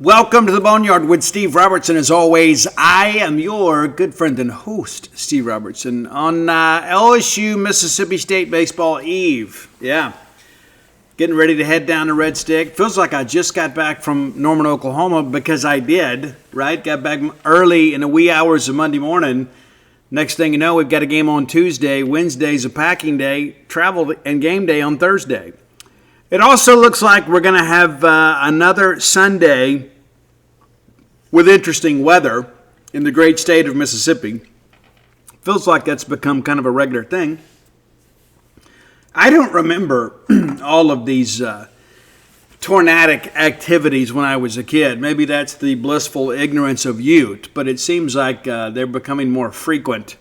Welcome to the Boneyard with Steve Robertson. As always, I am your good friend and host, Steve Robertson, on LSU Mississippi State Baseball Eve. Yeah, getting ready to head down to Red Stick. Feels like I just got back from Norman, Oklahoma, because I did, right? Got back early in the wee hours of Monday morning. Next thing you know, we've got a game on Tuesday. Wednesday's a packing day, travel and game day on Thursday. It also looks like we're going to have another Sunday with interesting weather in the great state of Mississippi. Feels like that's become kind of a regular thing. I don't remember all of these tornadic activities when I was a kid. Maybe that's the blissful ignorance of youth, but it seems like they're becoming more frequent.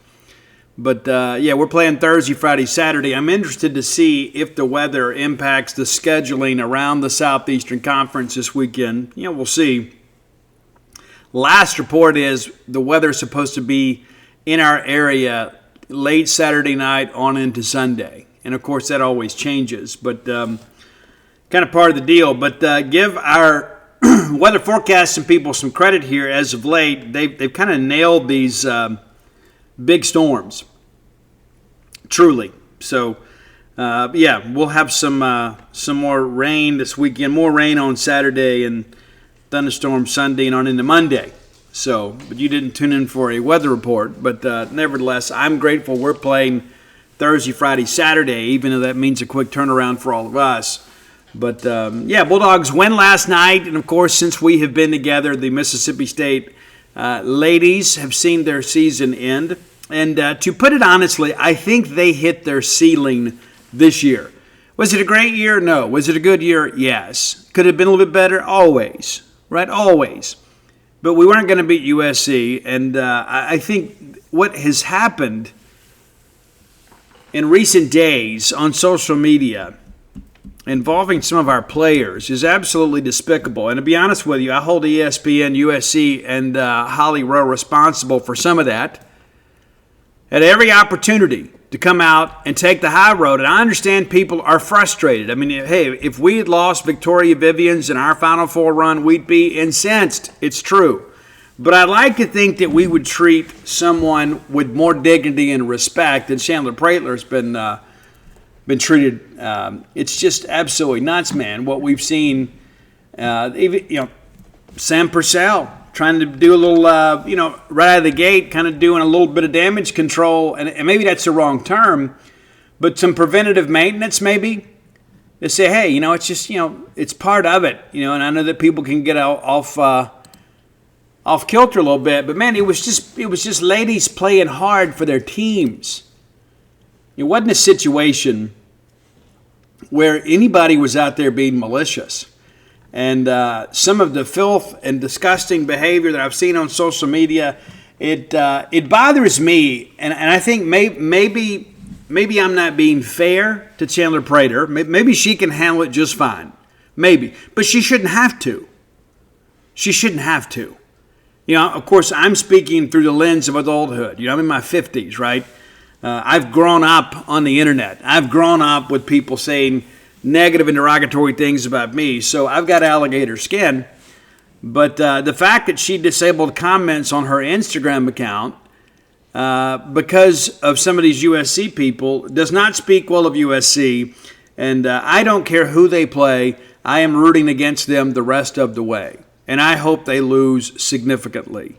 But, we're playing Thursday, Friday, Saturday. I'm interested to see if the weather impacts the scheduling around the Southeastern Conference this weekend. We'll see. Last report is the weather's supposed to be in our area late Saturday night on into Sunday. And, of course, that always changes, but kind of part of the deal. But give our weather forecasting people some credit here. As of late, they've kind of nailed these big storms. Truly. So, we'll have some more rain this weekend. More rain on Saturday and thunderstorm Sunday and on into Monday. So, but you didn't tune in for a weather report. But nevertheless, I'm grateful we're playing Thursday, Friday, Saturday, even though that means a quick turnaround for all of us. But, Bulldogs win last night. And, of course, since we have been together, the Mississippi State ladies have seen their season end. And to put it honestly, I think they hit their ceiling this year. Was it a great year? No. Was it a good year? Yes. Could it have been a little bit better? Always. Right? Always. But we weren't going to beat USC. And I think what has happened in recent days on social media involving some of our players is absolutely despicable. And to be honest with you, I hold ESPN, USC, and Holly Rowe responsible for some of that. Had every opportunity to come out and take the high road. And I understand people are frustrated. I mean, hey, if we had lost Victoria Vivians in our Final Four run, we'd be incensed. It's true. But I'd like to think that we would treat someone with more dignity and respect than Chandler Praetler's been treated. It's just absolutely nuts, man, what we've seen. Sam Purcell trying to do a little, right out of the gate, kind of doing a little bit of damage control. And maybe that's the wrong term, but some preventative maintenance maybe. They say, hey, it's just, it's part of it. And I know that people can get off kilter a little bit. But, man, it was just ladies playing hard for their teams. It wasn't a situation where anybody was out there being malicious. And some of the filth and disgusting behavior that I've seen on social media, it bothers me. And I think maybe I'm not being fair to Chandler Prater. Maybe she can handle it just fine. Maybe. But she shouldn't have to. She shouldn't have to. Of course, I'm speaking through the lens of adulthood. I'm in my 50s, right? I've grown up on the internet. I've grown up with people saying negative and derogatory things about me, so I've got alligator skin. But the fact that she disabled comments on her Instagram account because of some of these USC people does not speak well of USC, and I don't care who they play. I am rooting against them the rest of the way, and I hope they lose significantly.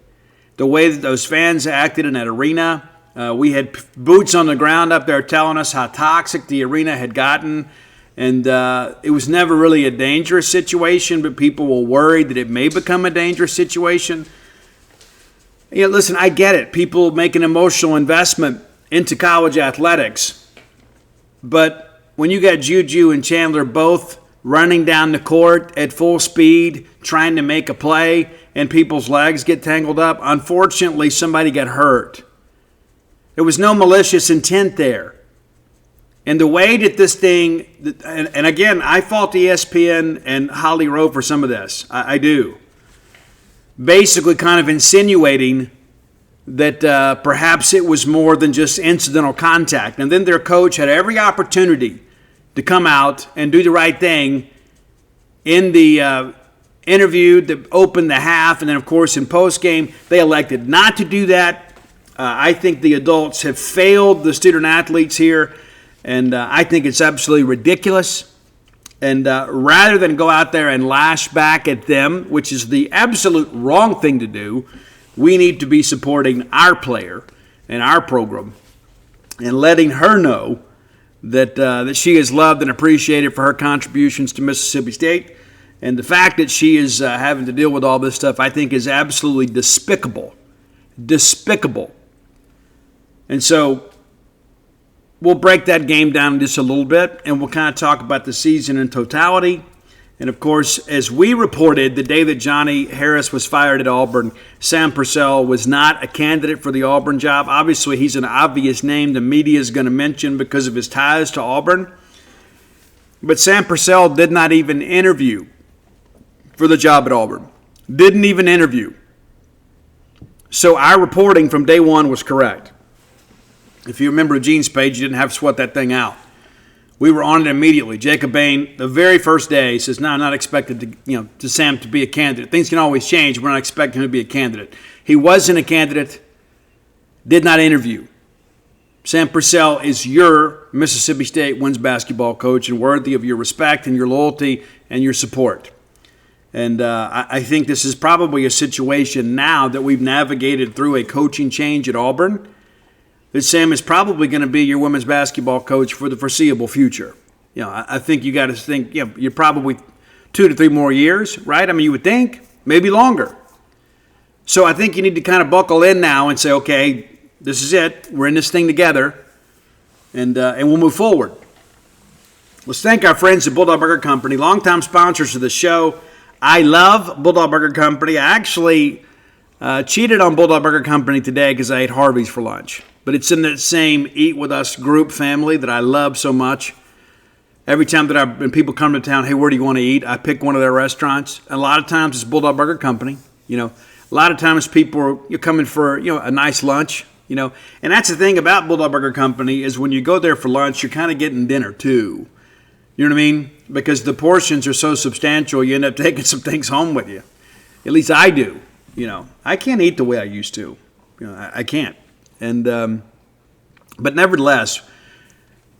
The way that those fans acted in that arena, we had boots on the ground up there telling us how toxic the arena had gotten. And it was never really a dangerous situation, but people were worried that it may become a dangerous situation. Listen, I get it. People make an emotional investment into college athletics. But when you got Juju and Chandler both running down the court at full speed, trying to make a play, and people's legs get tangled up, unfortunately, somebody got hurt. There was no malicious intent there. And the way that this thing, and again, I fault ESPN and Holly Rowe for some of this. I do. Basically kind of insinuating that perhaps it was more than just incidental contact. And then their coach had every opportunity to come out and do the right thing in the interviewed to open the half, and then, of course, in postgame, they elected not to do that. I think the adults have failed the student-athletes here, and I think it's absolutely ridiculous. And rather than go out there and lash back at them, which is the absolute wrong thing to do, we need to be supporting our player and our program and letting her know that she is loved and appreciated for her contributions to Mississippi State. And the fact that she is having to deal with all this stuff, I think, is absolutely despicable. Despicable. And so we'll break that game down just a little bit, and we'll kind of talk about the season in totality. And, of course, as we reported the day that Johnny Harris was fired at Auburn, Sam Purcell was not a candidate for the Auburn job. Obviously, he's an obvious name the media is going to mention because of his ties to Auburn. But Sam Purcell did not even interview for the job at Auburn. Didn't even interview. So our reporting from day one was correct. If you remember Gene's page, you didn't have to sweat that thing out. We were on it immediately. Jacob Bain, the very first day, says, "No, I'm not expected to Sam to be a candidate. Things can always change. We're not expecting him to be a candidate." He wasn't a candidate. Did not interview. Sam Purcell is your Mississippi State women's basketball coach and worthy of your respect and your loyalty and your support. And I think this is probably a situation now that we've navigated through a coaching change at Auburn, that Sam is probably going to be your women's basketball coach for the foreseeable future. I think you got to think, you're probably 2 to 3 more years, right? I mean, you would think, maybe longer. So I think you need to kind of buckle in now and say, okay, this is it. We're in this thing together, and we'll move forward. Let's thank our friends at Bulldog Burger Company, longtime sponsors of the show. I love Bulldog Burger Company. I actually cheated on Bulldog Burger Company today because I ate Harvey's for lunch. But it's in that same Eat With Us group family that I love so much. Every time that when people come to town, hey, where do you want to eat? I pick one of their restaurants. And a lot of times it's Bulldog Burger Company. A lot of times people are coming for a nice lunch. And that's the thing about Bulldog Burger Company is when you go there for lunch, you're kind of getting dinner too. You know what I mean? Because the portions are so substantial, you end up taking some things home with you. At least I do. I can't eat the way I used to. I can't. And but nevertheless,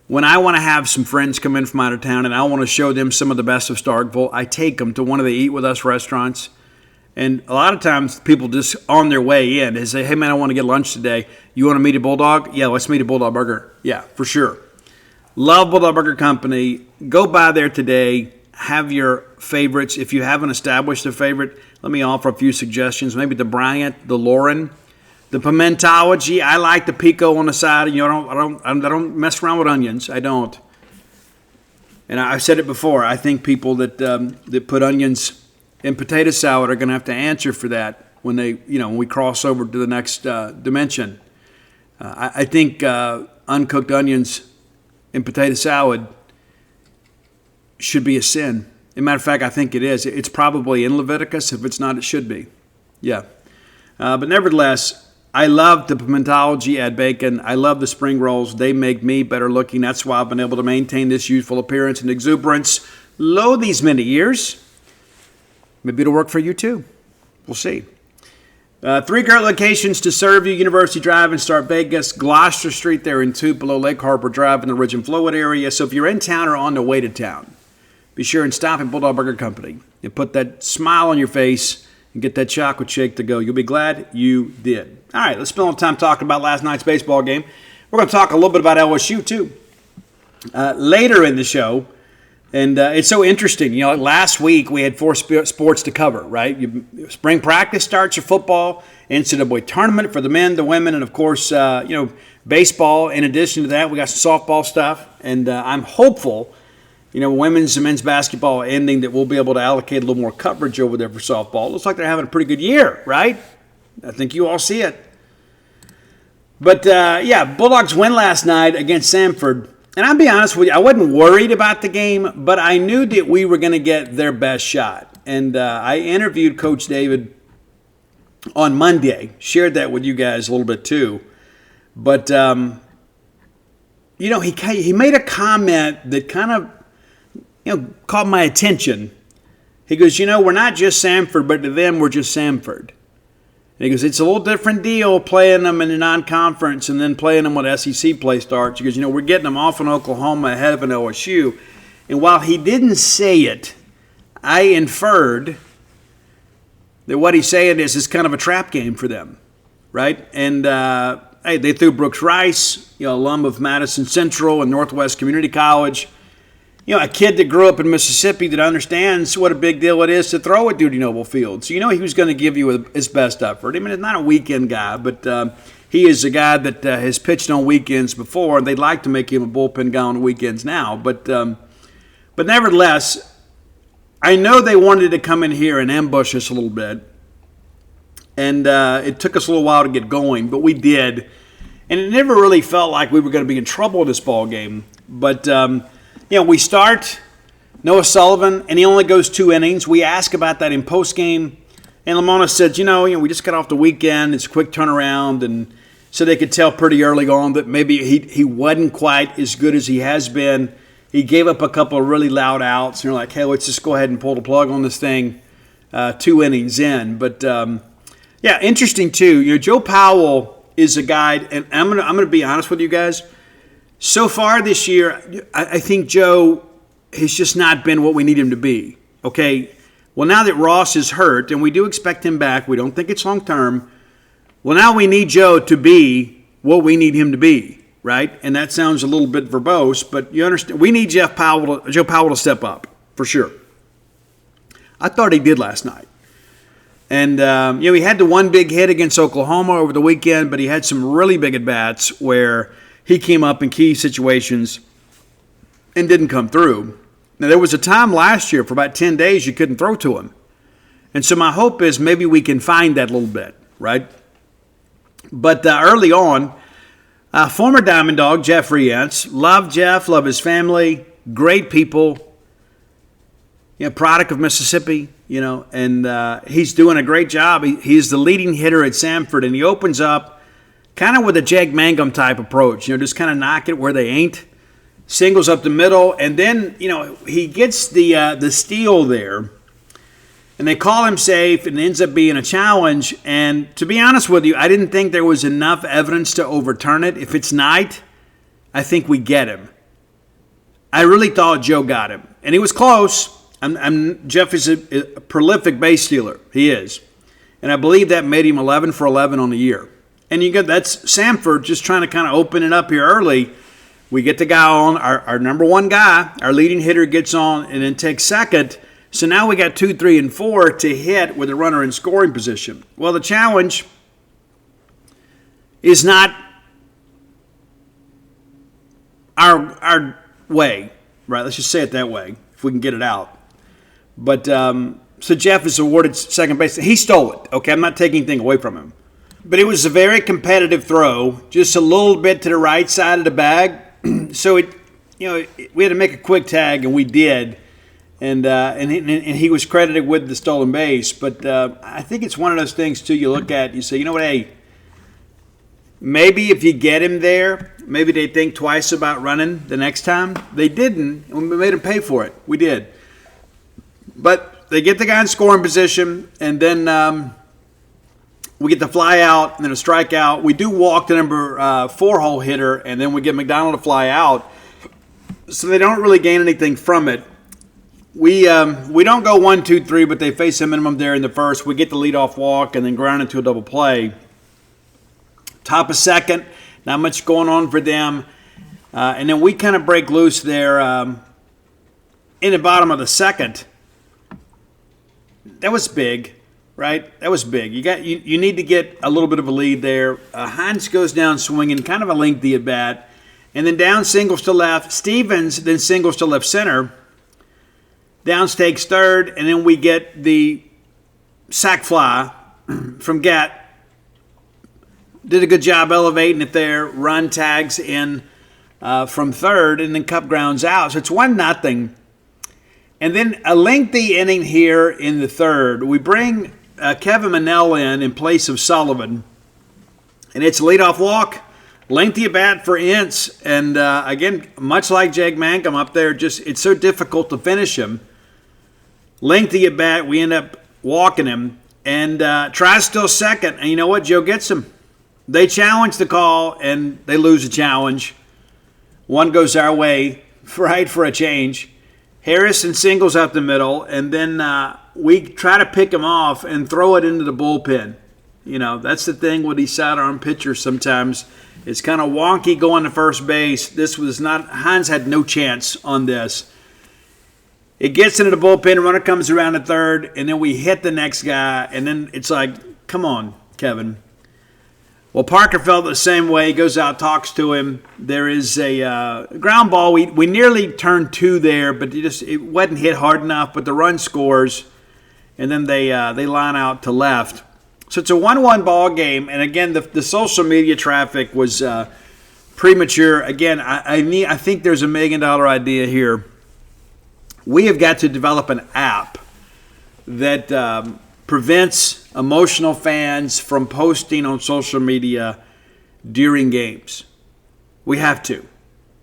when I want to have some friends come in from out of town and I want to show them some of the best of Starkville, I take them to one of the Eat With Us restaurants. And a lot of times people just on their way in, they say, hey, man, I want to get lunch today. You want to meet a Bulldog? Yeah, let's meet a Bulldog Burger. Yeah, for sure. Love Bulldog Burger Company. Go by there today. Have your favorites. If you haven't established a favorite, let me offer a few suggestions. Maybe the Bryant, the Lauren. The pimentology, I like the pico on the side. I don't mess around with onions. I don't. And I've said it before. I think people that put onions in potato salad are going to have to answer for that when when we cross over to the next dimension. I think uncooked onions in potato salad should be a sin. As a matter of fact, I think it is. It's probably in Leviticus. If it's not, it should be. Yeah. But nevertheless, I love the pimentology, add bacon. I love the spring rolls. They make me better looking. That's why I've been able to maintain this youthful appearance and exuberance lo these many years. Maybe it'll work for you too. We'll see. 3 great locations to serve you: University Drive in Start Vegas, Gloucester Street there in Tupelo, Lake Harbor Drive in the Ridge and Flowood area. So if you're in town or on the way to town, be sure and stop at Bulldog Burger Company and put that smile on your face and get that chocolate shake to go. You'll be glad you did. All right, let's spend a little time talking about last night's baseball game. We're going to talk a little bit about LSU, too, later in the show. And it's so interesting. Last week we had 4 sports to cover, right? Spring practice starts your football, NCAA tournament for the men, the women, and, of course, baseball. In addition to that, we got some softball stuff. And I'm hopeful women's and men's basketball ending that we'll be able to allocate a little more coverage over there for softball. Looks like they're having a pretty good year, right? I think you all see it. But, Bulldogs win last night against Samford. And I'll be honest with you, I wasn't worried about the game, but I knew that we were going to get their best shot. And I interviewed Coach David on Monday, shared that with you guys a little bit too. But, he made a comment that kind of caught my attention. He goes, we're not just Samford, but to them, we're just Samford. And he goes, it's a little different deal playing them in the non-conference and then playing them when SEC play starts. He goes, we're getting them off in Oklahoma ahead of an LSU. And while he didn't say it, I inferred that what he's saying is it's kind of a trap game for them, right? And hey, they threw Brooks Rice, alum of Madison Central and Northwest Community College. A kid that grew up in Mississippi that understands what a big deal it is to throw at Dudy Noble Field. So he was going to give you his best effort. I mean, it's not a weekend guy, but he is a guy that has pitched on weekends before, and they'd like to make him a bullpen guy on the weekends now. But nevertheless, I know they wanted to come in here and ambush us a little bit, and it took us a little while to get going, but we did. And it never really felt like we were going to be in trouble in this ball game. But we start Noah Sullivan, and he only goes 2 innings. We ask about that in postgame, and Lamona said, we just got off the weekend. It's a quick turnaround, and so they could tell pretty early on that maybe he wasn't quite as good as he has been. He gave up a couple of really loud outs, and you're like, hey, let's just go ahead and pull the plug on this thing 2 innings in. But, interesting, too. Joe Powell is a guy, and I'm gonna be honest with you guys. So far this year, I think Joe has just not been what we need him to be, okay? Well, now that Ross is hurt, and we do expect him back, we don't think it's long-term, well, now we need Joe to be what we need him to be, right? And that sounds a little bit verbose, but you understand, we need Joe Powell to step up, for sure. I thought he did last night. And, he had the one big hit against Oklahoma over the weekend, but he had some really big at-bats where he came up in key situations and didn't come through. Now, there was a time last year for about 10 days you couldn't throw to him. And so my hope is maybe we can find that a little bit, right? But early on, former Diamond Dog, Jeff Rientz, love Jeff, love his family, great people, product of Mississippi, and he's doing a great job. He's the leading hitter at Samford, and he opens up kind of with a Jag Mangum type approach, just kind of knock it where they ain't. Singles up the middle, and then, he gets the steal there, and they call him safe, and it ends up being a challenge. And to be honest with you, I didn't think there was enough evidence to overturn it. If it's Knight, I think we get him. I really thought Joe got him, and he was close. Jeff is a prolific base stealer. He is, and I believe that made him 11 for 11 on the year. And that's Samford just trying to kind of open it up here early. We get the guy on, our number one guy, our leading hitter gets on and then takes second. So now we got 2, 3, and 4 to hit with a runner in scoring position. Well, the challenge is not our way, right? Let's just say it that way, if we can get it out. But so Jeff is awarded second base. He stole it, okay? I'm not taking anything away from him. But it was a very competitive throw, just a little bit to the right side of the bag. So we had to make a quick tag, and we did. And he was credited with the stolen base. But I think it's one of those things too. You look at, you say, hey, maybe if you get him there, maybe they think twice about running the next time. They didn't, and we made him pay for it. We did. But they get the guy in scoring position, and then. We get the fly out and then a strikeout. We do walk the number 4-hole hitter, and then we get McDonald to fly out. So they don't really gain anything from it. We don't go 1, 2, 3, but they face a minimum there in the first. We get the leadoff walk and then ground into a double play. Top of second, not much going on for them. And then we kind of break loose there in the bottom of the second. That was big. Right? That was big. You need to get a little bit of a lead there. Hines goes down swinging, kind of a lengthy at bat. And then Downs singles to left. Stevens then singles to left center. Downs takes third, and then we get the sac fly from Gatt. Did a good job elevating it there. Run tags in from third, and then Cup grounds out. So it's 1-0. And then a lengthy inning here in the third. We bring Kevin Manell in place of Sullivan. And it's a leadoff walk, lengthy at bat for Ince. And again, much like Jag Mangum up there, it's so difficult to finish him. Lengthy at bat, we end up walking him, and tries still second. And you know what? Joe gets him. They challenge the call, and they lose the challenge. One goes our way, right, for a change. Harrison singles out the middle, and then we try to pick him off and throw it into the bullpen. You know, that's the thing with these sidearm pitchers sometimes. It's kind of wonky going to first base. This was not – Hines had no chance on this. It gets into the bullpen, runner comes around the third, and then we hit the next guy, and then it's like, come on, Kevin. Well, Parker felt the same way. He goes out, talks to him. There is a ground ball. We nearly turned two there, but it wasn't hit hard enough. But the run scores, and then they line out to left. So it's a 1-1 ball game. And again, the social media traffic was premature. Again, I think there's $1 million idea here. We have got to develop an app that prevents emotional fans from posting on social media during games. We have to,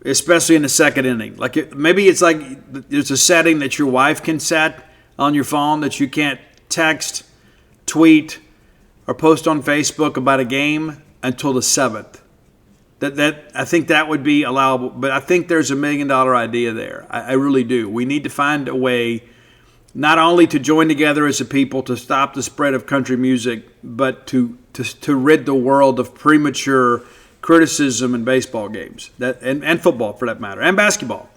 especially in the second inning. Maybe it's like there's a setting that your wife can set on your phone that you can't text, tweet, or post on Facebook about a game until the 7th. That I think that would be allowable, but I think there's $1 million idea there. I really do. We need to find a way not only to join together as a people to stop the spread of country music, but to rid the world of premature criticism in baseball games and football, for that matter, and basketball.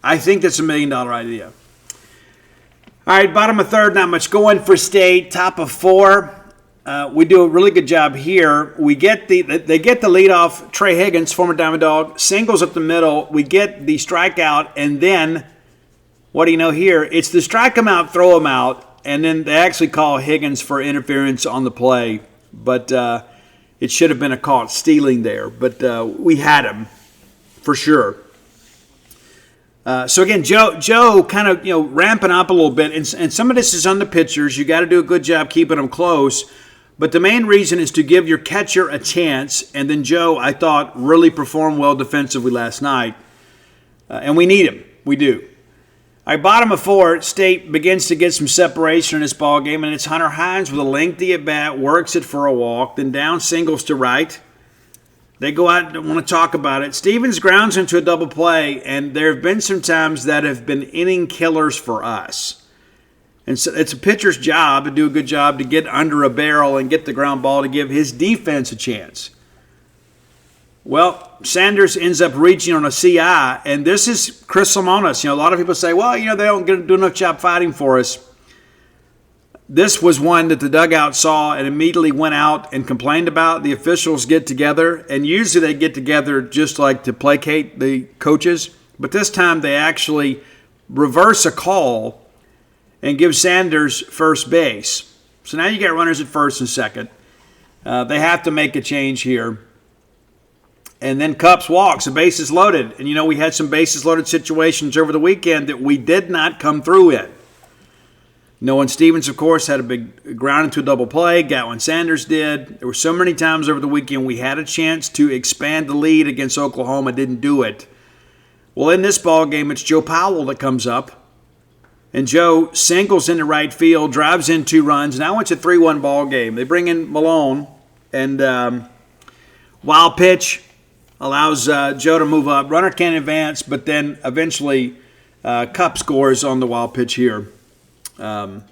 I think that's $1 million idea. All right, bottom of third, not much going for State. Top of four, we do a really good job here. They get the leadoff. Trey Higgins, former Diamond Dog, singles up the middle. We get the strikeout, and then what do you know here? It's the strike him out, throw him out, and then they actually call Higgins for interference on the play. But it should have been a caught stealing there. But we had him for sure. So again, Joe kind of ramping up a little bit, and some of this is on the pitchers. You got to do a good job keeping them close. But the main reason is to give your catcher a chance. And then Joe, I thought, really performed well defensively last night, and we need him. We do. All right, bottom of four, State begins to get some separation in this ball game, and it's Hunter Hines with a lengthy at bat, works it for a walk, then down singles to right. They go out and want to talk about it. Stevens grounds into a double play, and there have been some times that have been inning killers for us. And so it's a pitcher's job to do a good job to get under a barrel and get the ground ball to give his defense a chance. Well, Sanders ends up reaching on a CI, and this is Chris Lemonis. A lot of people say, well, they don't do enough job fighting for us. This was one that the dugout saw and immediately went out and complained about. The officials get together, and usually they get together just like to placate the coaches. But this time they actually reverse a call and give Sanders first base. So now you got runners at first and second. They have to make a change here. And then Cupps walks, the base is loaded. And we had some bases loaded situations over the weekend that we did not come through in. Noah Stevens, of course, had a big ground into a double play. Gatlin Sanders did. There were so many times over the weekend we had a chance to expand the lead against Oklahoma, didn't do it. Well, in this ball game, it's Joe Powell that comes up. And Joe singles into right field, drives in 2 runs. Now it's a 3-1 ball game. They bring in Malone, and wild pitch allows Joe to move up. Runner can't advance, but then eventually Cup scores on the wild pitch here. On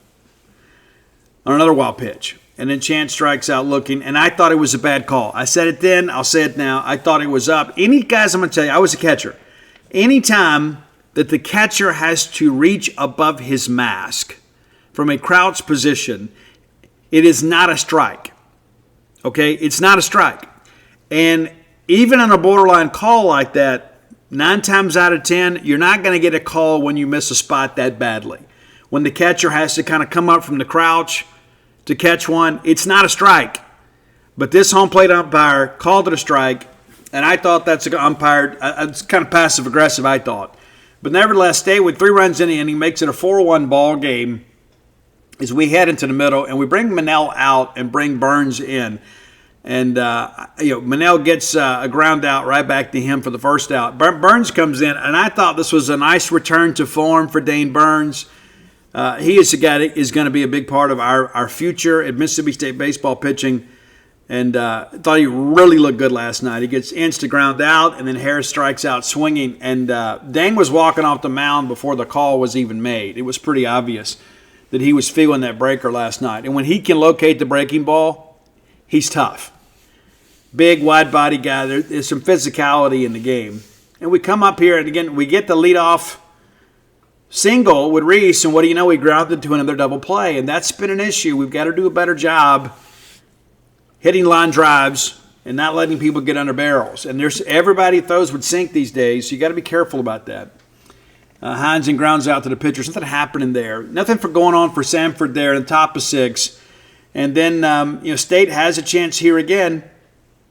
another wild pitch. And then Chance strikes out looking, and I thought it was a bad call. I said it then, I'll say it now. I thought it was up. Guys, I'm going to tell you, I was a catcher. Anytime that the catcher has to reach above his mask from a crouch position, it is not a strike. Okay? It's not a strike. And even on a borderline call like that, 9 times out of 10, you're not going to get a call when you miss a spot that badly. When the catcher has to kind of come up from the crouch to catch one, it's not a strike. But this home plate umpire called it a strike, and I thought that's an umpire. It's kind of passive-aggressive, I thought. But nevertheless, State with 3 runs in the inning makes it a 4-1 ball game as we head into the middle, and we bring Manel out and bring Burns in. And, Manel gets a ground out right back to him for the first out. Burns comes in, and I thought this was a nice return to form for Dane Burns. He is a guy that is going to be a big part of our future at Mississippi State baseball pitching. And thought he really looked good last night. He gets insta ground out, and then Harris strikes out swinging. And Dang was walking off the mound before the call was even made. It was pretty obvious that he was feeling that breaker last night. And when he can locate the breaking ball, he's tough. Big, wide-body guy. There's some physicality in the game. And we come up here, and again, we get the leadoff single with Reese, and what do you know? We grounded to another double play, and that's been an issue. We've got to do a better job hitting line drives and not letting people get under barrels. And there's everybody throws with sink these days, so you got to be careful about that. Hines and grounds out to the pitcher. Something happening there. Nothing for going on for Sanford there in the top of 6. And then State has a chance here again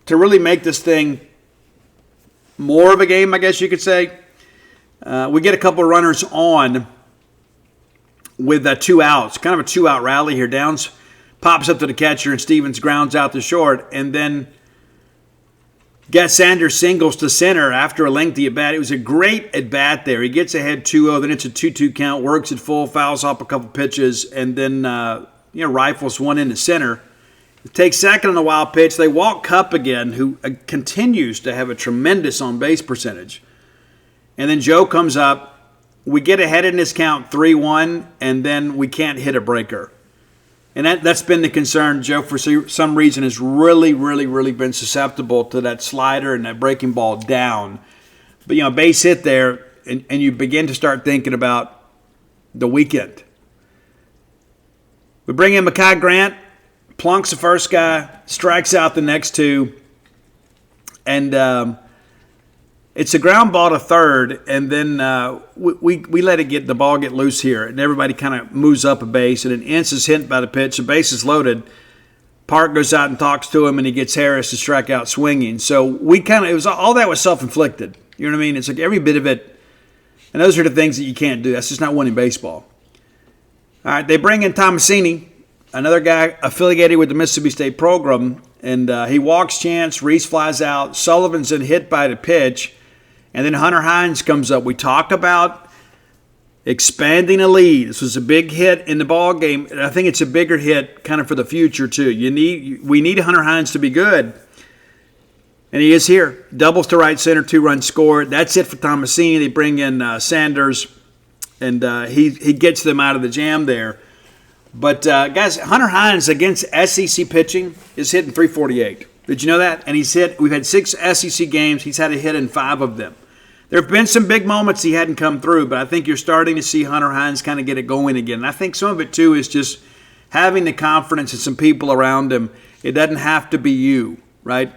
to really make this thing more of a game, I guess you could say. We get a couple of runners on with 2 outs. Kind of a 2-out rally here. Downs pops up to the catcher, and Stevens grounds out to short. And then got Sanders singles to center after a lengthy at-bat. It was a great at-bat there. He gets ahead 2-0, then it's a 2-2 count, works it full, fouls off a couple pitches, and then rifles one into center. Takes second on the wild pitch. They walk Cup again, who continues to have a tremendous on-base percentage. And then Joe comes up. We get ahead in this count 3-1, and then we can't hit a breaker. And that's been the concern. Joe, for some reason, has really, really, really been susceptible to that slider and that breaking ball down. But, base hit there, and you begin to start thinking about the weekend. We bring in Mekhi Grant, plunks the first guy, strikes out the next 2, and it's a ground ball to third, and then we let the ball get loose here, and everybody kind of moves up a base, and an Ince is hit by the pitch. The base is loaded. Park goes out and talks to him, and he gets Harris to strike out swinging. So all that was self-inflicted. You know what I mean? It's like every bit of it, and those are the things that you can't do. That's just not winning baseball. All right, they bring in Tomasini, another guy affiliated with the Mississippi State program, and he walks Chance. Reese flies out. Sullivan's in hit by the pitch. And then Hunter Hines comes up. We talk about expanding a lead. This was a big hit in the ball game, and I think it's a bigger hit kind of for the future too. We need Hunter Hines to be good, and he is here. Doubles to right center, 2-run score. That's it for Tomasini. They bring in Sanders, and he gets them out of the jam there. But guys, Hunter Hines against SEC pitching is hitting .348. Did you know that? And we've had 6 SEC games. He's had a hit in 5 of them. There have been some big moments he hadn't come through, but I think you're starting to see Hunter Hines kind of get it going again. And I think some of it, too, is just having the confidence in some people around him. It doesn't have to be you, right?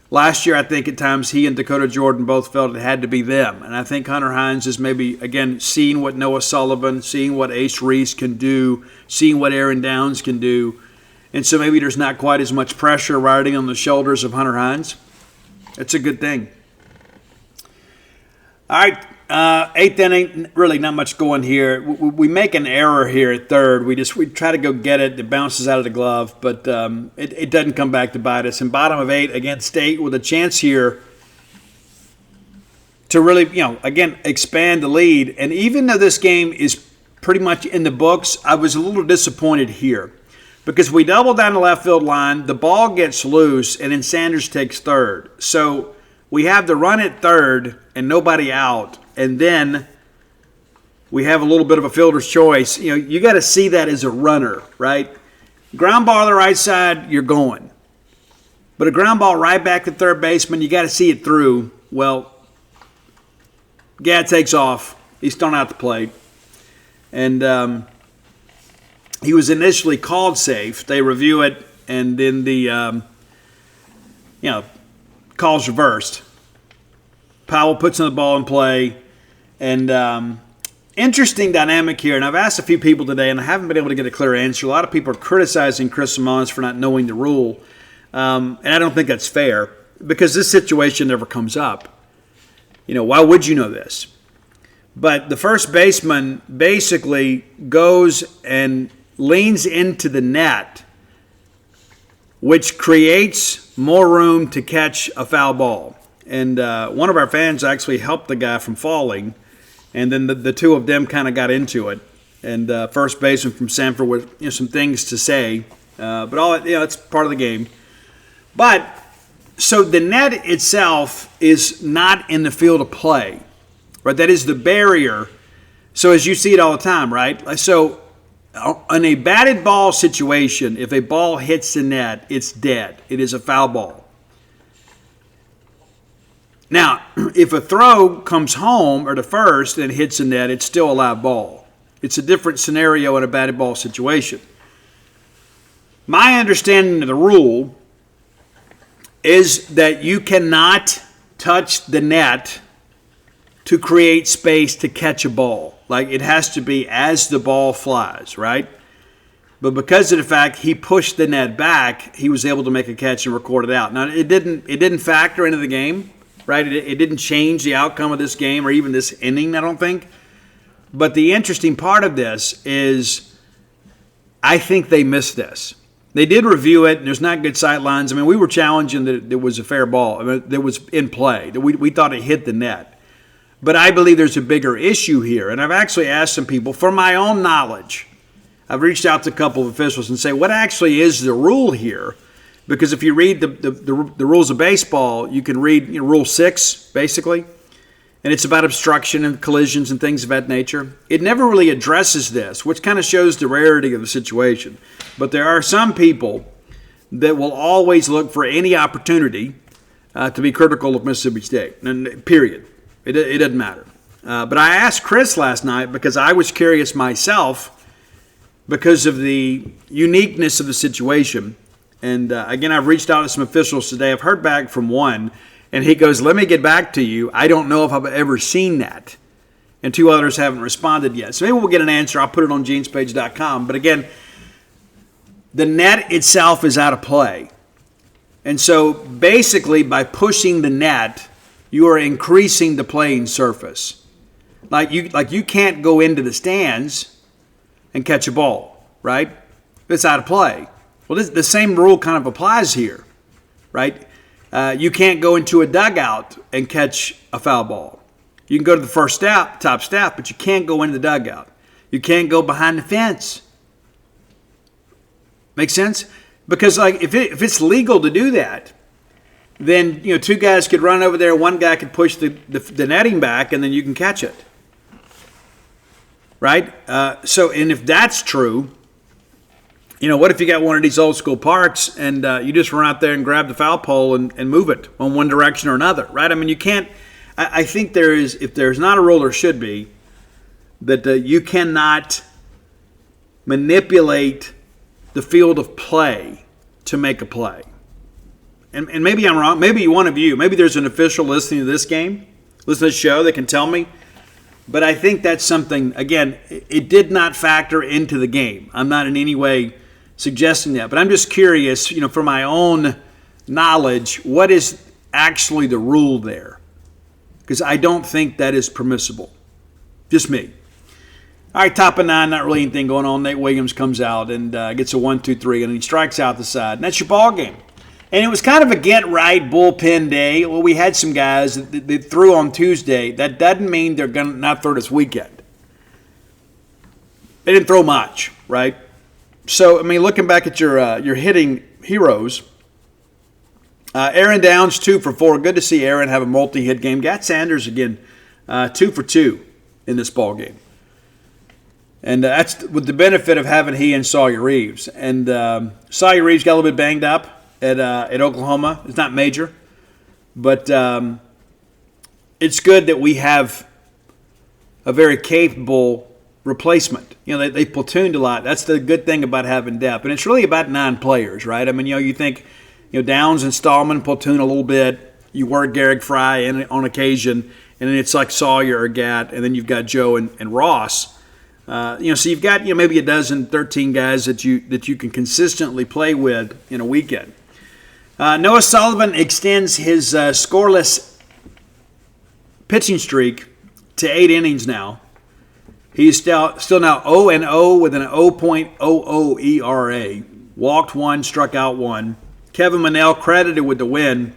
Last year, I think at times he and Dakota Jordan both felt it had to be them. And I think Hunter Hines is maybe, again, seeing what Noah Sullivan, seeing what Ace Reese can do, seeing what Aaron Downs can do. And so maybe there's not quite as much pressure riding on the shoulders of Hunter Hines. It's a good thing. All right, 8th inning, really not much going here. We make an error here at third. We try to go get it. It bounces out of the glove, but it doesn't come back to bite us. And bottom of 8 against State with a chance here to really, again, expand the lead. And even though this game is pretty much in the books, I was a little disappointed here. Because we double down the left field line, the ball gets loose, and then Sanders takes third. So we have the run at third and nobody out, and then we have a little bit of a fielder's choice. You got to see that as a runner, right? Ground ball on the right side, you're going. But a ground ball right back to third baseman, you got to see it through. Well, Gad takes off. He's thrown out the plate. And he was initially called safe. They review it, and then the call's reversed. Powell puts the ball in play, and interesting dynamic here. And I've asked a few people today, and I haven't been able to get a clear answer. A lot of people are criticizing Chris Simonis for not knowing the rule, and I don't think that's fair because this situation never comes up. Why would you know this? But the first baseman basically goes and leans into the net, which creates more room to catch a foul ball. And one of our fans actually helped the guy from falling, and then the two of them kind of got into it. and first baseman from Sanford with some things to say. But all it's part of the game. But so the net itself is not in the field of play, right? That is the barrier. So as you see it all the time, right? So in a batted ball situation, if a ball hits the net, it's dead. It is a foul ball. Now, if a throw comes home or to first and hits the net, it's still a live ball. It's a different scenario in a batted ball situation. My understanding of the rule is that you cannot touch the net to create space to catch a ball. Like, it has to be as the ball flies, right? But because of the fact he pushed the net back, he was able to make a catch and record it out. Now, it didn't factor into the game, right? It didn't change the outcome of this game or even this inning, I don't think. But the interesting part of this is I think they missed this. They did review it, and there's not good sight lines. I mean, we were challenging that it was a fair ball. I mean, that was in play. We thought it hit the net. But I believe there's a bigger issue here. And I've actually asked some people, for my own knowledge, I've reached out to a couple of officials and say, what actually is the rule here? Because if you read the rules of baseball, you can read Rule 6, basically. And it's about obstruction and collisions and things of that nature. It never really addresses this, which kind of shows the rarity of the situation. But there are some people that will always look for any opportunity to be critical of Mississippi State, and period. It doesn't matter. But I asked Chris last night because I was curious myself because of the uniqueness of the situation. And again, I've reached out to some officials today. I've heard back from one. And he goes, let me get back to you. I don't know if I've ever seen that. And two others haven't responded yet. So maybe we'll get an answer. I'll put it on genespage.com. But again, the net itself is out of play. And so basically by pushing the net, you are increasing the playing surface. Like you can't go into the stands and catch a ball, right? It's out of play. Well, the same rule kind of applies here, right? You can't go into a dugout and catch a foul ball. You can go to the first step, top step, but you can't go into the dugout. You can't go behind the fence. Make sense? Because if it's legal to do that, then two guys could run over there, one guy could push the netting back, and then you can catch it. Right? And if that's true, what if you got one of these old school parks and you just run out there and grab the foul pole and move it on one direction or another, right? I mean, you can't. I think if there's not a rule, there should be, that you cannot manipulate the field of play to make a play. And maybe I'm wrong. Maybe one of you, maybe there's an official listening to this game, listening to this show that can tell me. But I think that's something, again, it did not factor into the game. I'm not in any way suggesting that. But I'm just curious, for my own knowledge, what is actually the rule there? Because I don't think that is permissible. Just me. All right, top of 9, not really anything going on. Nate Williams comes out and gets a 1-2-3, and he strikes out the side. And that's your ball game. And it was kind of a get-right bullpen day. Well, we had some guys that threw on Tuesday. That doesn't mean they're going to not throw this weekend. They didn't throw much, right? So, looking back at your hitting heroes, Aaron Downs, 2 for 4. Good to see Aaron have a multi-hit game. Got Sanders again, 2 for 2 in this ball game. And that's with the benefit of having he and Sawyer Reeves. And Sawyer Reeves got a little bit banged up at Oklahoma. It's not major. But it's good that we have a very capable replacement. They platooned a lot. That's the good thing about having depth. And it's really about 9 players, right? You think Downs and Stallman platoon a little bit. You work Garrick Fry in on occasion. And then it's like Sawyer or Gatt. And then you've got Joe and Ross. So you've got maybe 12, 13 guys that you can consistently play with in a weekend. Noah Sullivan extends his scoreless pitching streak to 8 innings now. He's still now 0-0 with an 0.00 ERA. Walked 1, struck out 1. Kevin Monell credited with the win.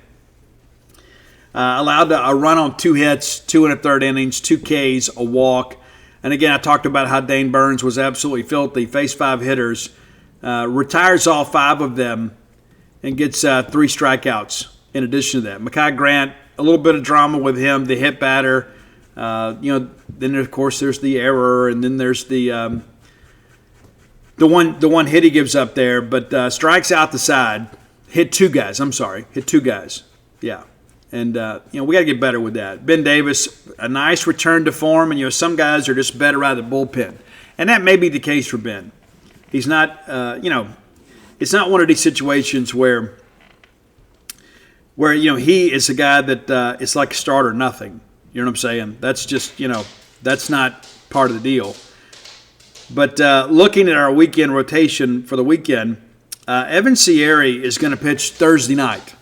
Allowed a run on 2 hits, 2 1/3 innings, 2 Ks, a walk. And again, I talked about how Dane Burns was absolutely filthy, faced 5 hitters, retires all 5 of them, and gets 3 strikeouts in addition to that. Mekhi Grant, a little bit of drama with him, the hit batter. Then of course there's the error, and then there's the one hit he gives up there, but strikes out the side. Hit 2 guys. Yeah. And, we got to get better with that. Ben Davis, a nice return to form, and, some guys are just better out of the bullpen. And that may be the case for Ben. He's not, it's not one of these situations where he is a guy that it's like a start or nothing. You know what I'm saying? That's just, that's not part of the deal. But looking at our weekend rotation for the weekend, Evan Cieri is going to pitch Thursday night.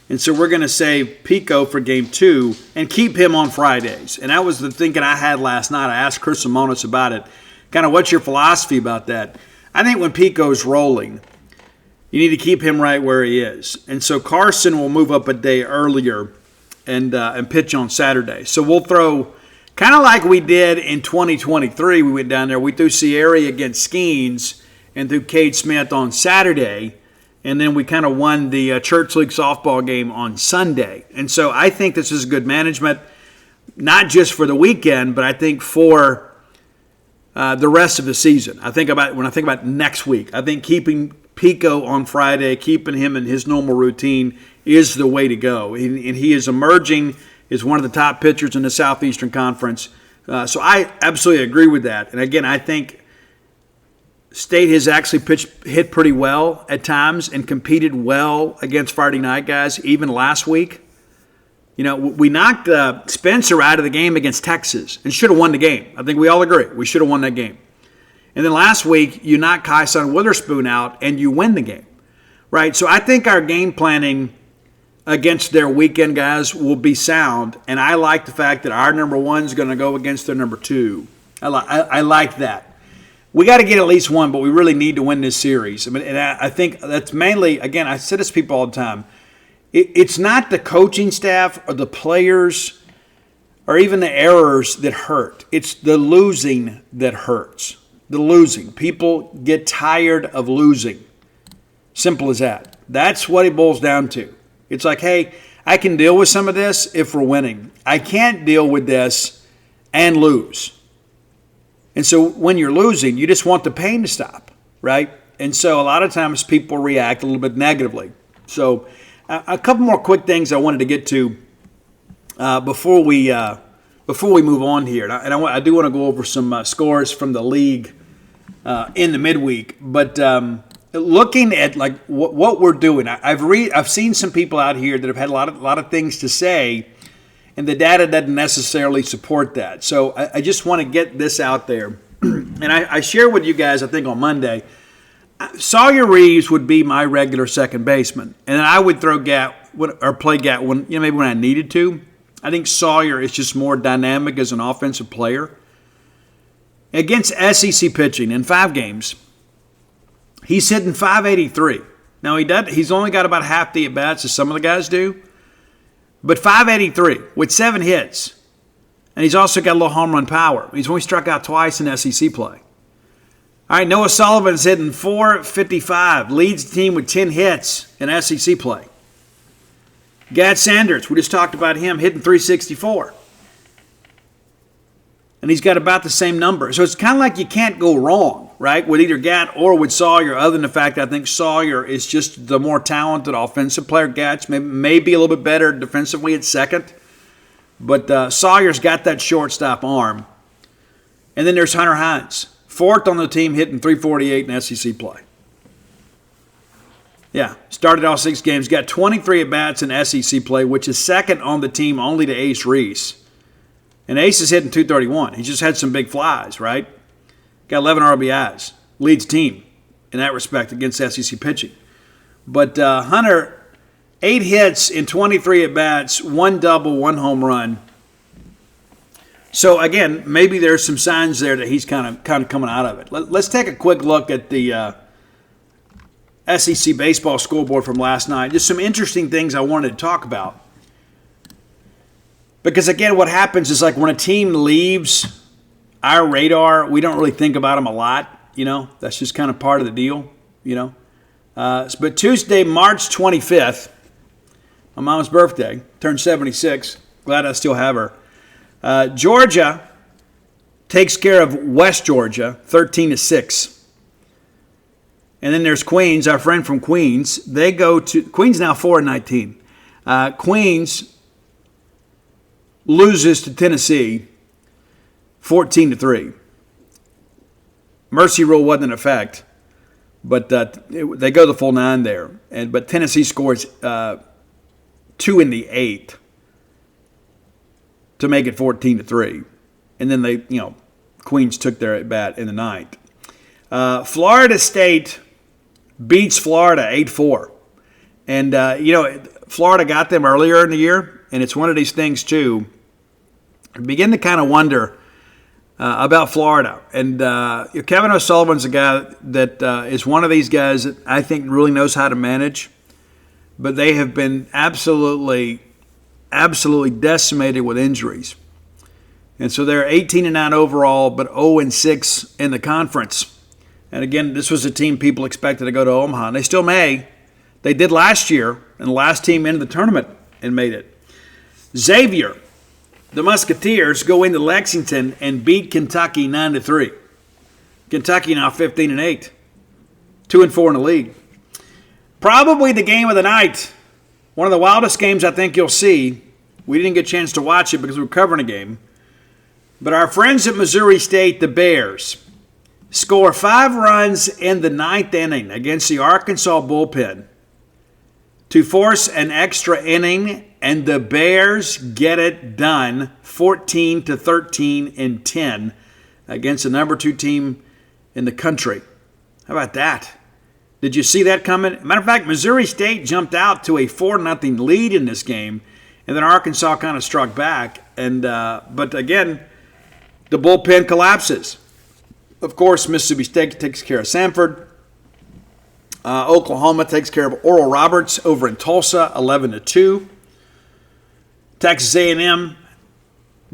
And so we're going to save Pico for Game 2 and keep him on Fridays. And that was the thinking I had last night. I asked Chris Simonis about it. Kind of what's your philosophy about that? I think when Pico's rolling, you need to keep him right where he is. And so Carson will move up a day earlier and pitch on Saturday. So we'll throw, kind of like we did in 2023, we went down there. We threw Cieri against Skeens and threw Cade Smith on Saturday. And then we kind of won the Church League softball game on Sunday. And so I think this is good management, not just for the weekend, but I think for the rest of the season. When I think about next week, I think keeping Pico on Friday, keeping him in his normal routine is the way to go. And he is emerging as one of the top pitchers in the Southeastern Conference. So I absolutely agree with that. And again, I think State has actually hit pretty well at times and competed well against Friday night guys, even last week. We knocked Spencer out of the game against Texas and should have won the game. I think we all agree. We should have won that game. And then last week, you knocked Kyson Witherspoon out and you win the game, right? So I think our game planning against their weekend guys will be sound, and I like the fact that our number 1 is going to go against their number 2. I like that. We got to get at least one, but we really need to win this series. And I think that's mainly, again, I say this to people all the time, it's not the coaching staff or the players or even the errors that hurt. It's the losing that hurts. The losing. People get tired of losing. Simple as that. That's what it boils down to. It's like, hey, I can deal with some of this if we're winning. I can't deal with this and lose. And so when you're losing, you just want the pain to stop, right? And so a lot of times people react a little bit negatively. So a couple more quick things I wanted to get to before we move on here. And I do want to go over some scores from the league in the midweek. But looking at like what we're doing, I've seen some people out here that have had a lot of things to say, and the data doesn't necessarily support that. So I just want to get this out there. And I shared with you guys, I think on Monday, Sawyer Reeves would be my regular second baseman. And I would throw play Gat when maybe when I needed to. I think Sawyer is just more dynamic as an offensive player. Against SEC pitching in 5 games, he's hitting .583. Now he's only got about half the at-bats as some of the guys do. But .583 with 7 hits. And he's also got a little home run power. He's only struck out twice in SEC play. All right, Noah Sullivan's hitting .455. Leads the team with 10 hits in SEC play. Gad Sanders, we just talked about him, hitting .364. And he's got about the same number. So it's kind of like you can't go wrong, right, with either Gad or with Sawyer, other than the fact that I think Sawyer is just the more talented offensive player. Gad's may be a little bit better defensively at second. But Sawyer's got that shortstop arm. And then there's Hunter Hines, 4th on the team, hitting .348 in SEC play. Yeah, started all 6 games, got 23 at-bats in SEC play, which is second on the team only to Ace Reese. And Ace is hitting .231. He just had some big flies, right? Got 11 RBIs. Leads team in that respect against SEC pitching. But Hunter, 8 hits in 23 at-bats, 1 double, 1 home run. So, again, maybe there's some signs there that he's kind of coming out of it. Let's take a quick look at the SEC baseball scoreboard from last night. Just some interesting things I wanted to talk about. Because, again, what happens is like when a team leaves our radar. We don't really think about them a lot. That's just kind of part of the deal. But Tuesday, March 25th, my mom's birthday, turned 76. Glad I still have her. Georgia takes care of West Georgia, 13-6. And then there's Queens, our friend from Queens. They go to Queens now 4-19. Queens loses to Tennessee 14-3. Mercy rule wasn't in effect, but they go the full 9 there. But Tennessee scores 2 in the 8th to make it 14-3, and then Queens took their at bat in the 9th. Florida State beats Florida 8-4, and Florida got them earlier in the year, and it's one of these things too. I begin to kind of wonder about Florida, and Kevin O'Sullivan's a guy that is one of these guys that I think really knows how to manage, but they have been absolutely decimated with injuries. And so they're 18-9 overall, but 0-6 in the conference. And again, this was a team people expected to go to Omaha, and they still may. They did last year, and the last team into the tournament and made it. Xavier, the Musketeers, go into Lexington and beat Kentucky 9-3. Kentucky now 15-8, 2-4 in the league. Probably the game of the night. One of the wildest games I think you'll see. We didn't get a chance to watch it because we were covering a game. But our friends at Missouri State, the Bears, score 5 runs in the 9th inning against the Arkansas bullpen to force an extra inning, and the Bears get it done 14-13 in 10 against the number 2 team in the country. How about that? Did you see that coming? Matter of fact, Missouri State jumped out to a 4-0 lead in this game, and then Arkansas kind of struck back. But again, the bullpen collapses. Of course, Mississippi State takes care of Samford. Oklahoma takes care of Oral Roberts over in Tulsa, 11-2. Texas A&M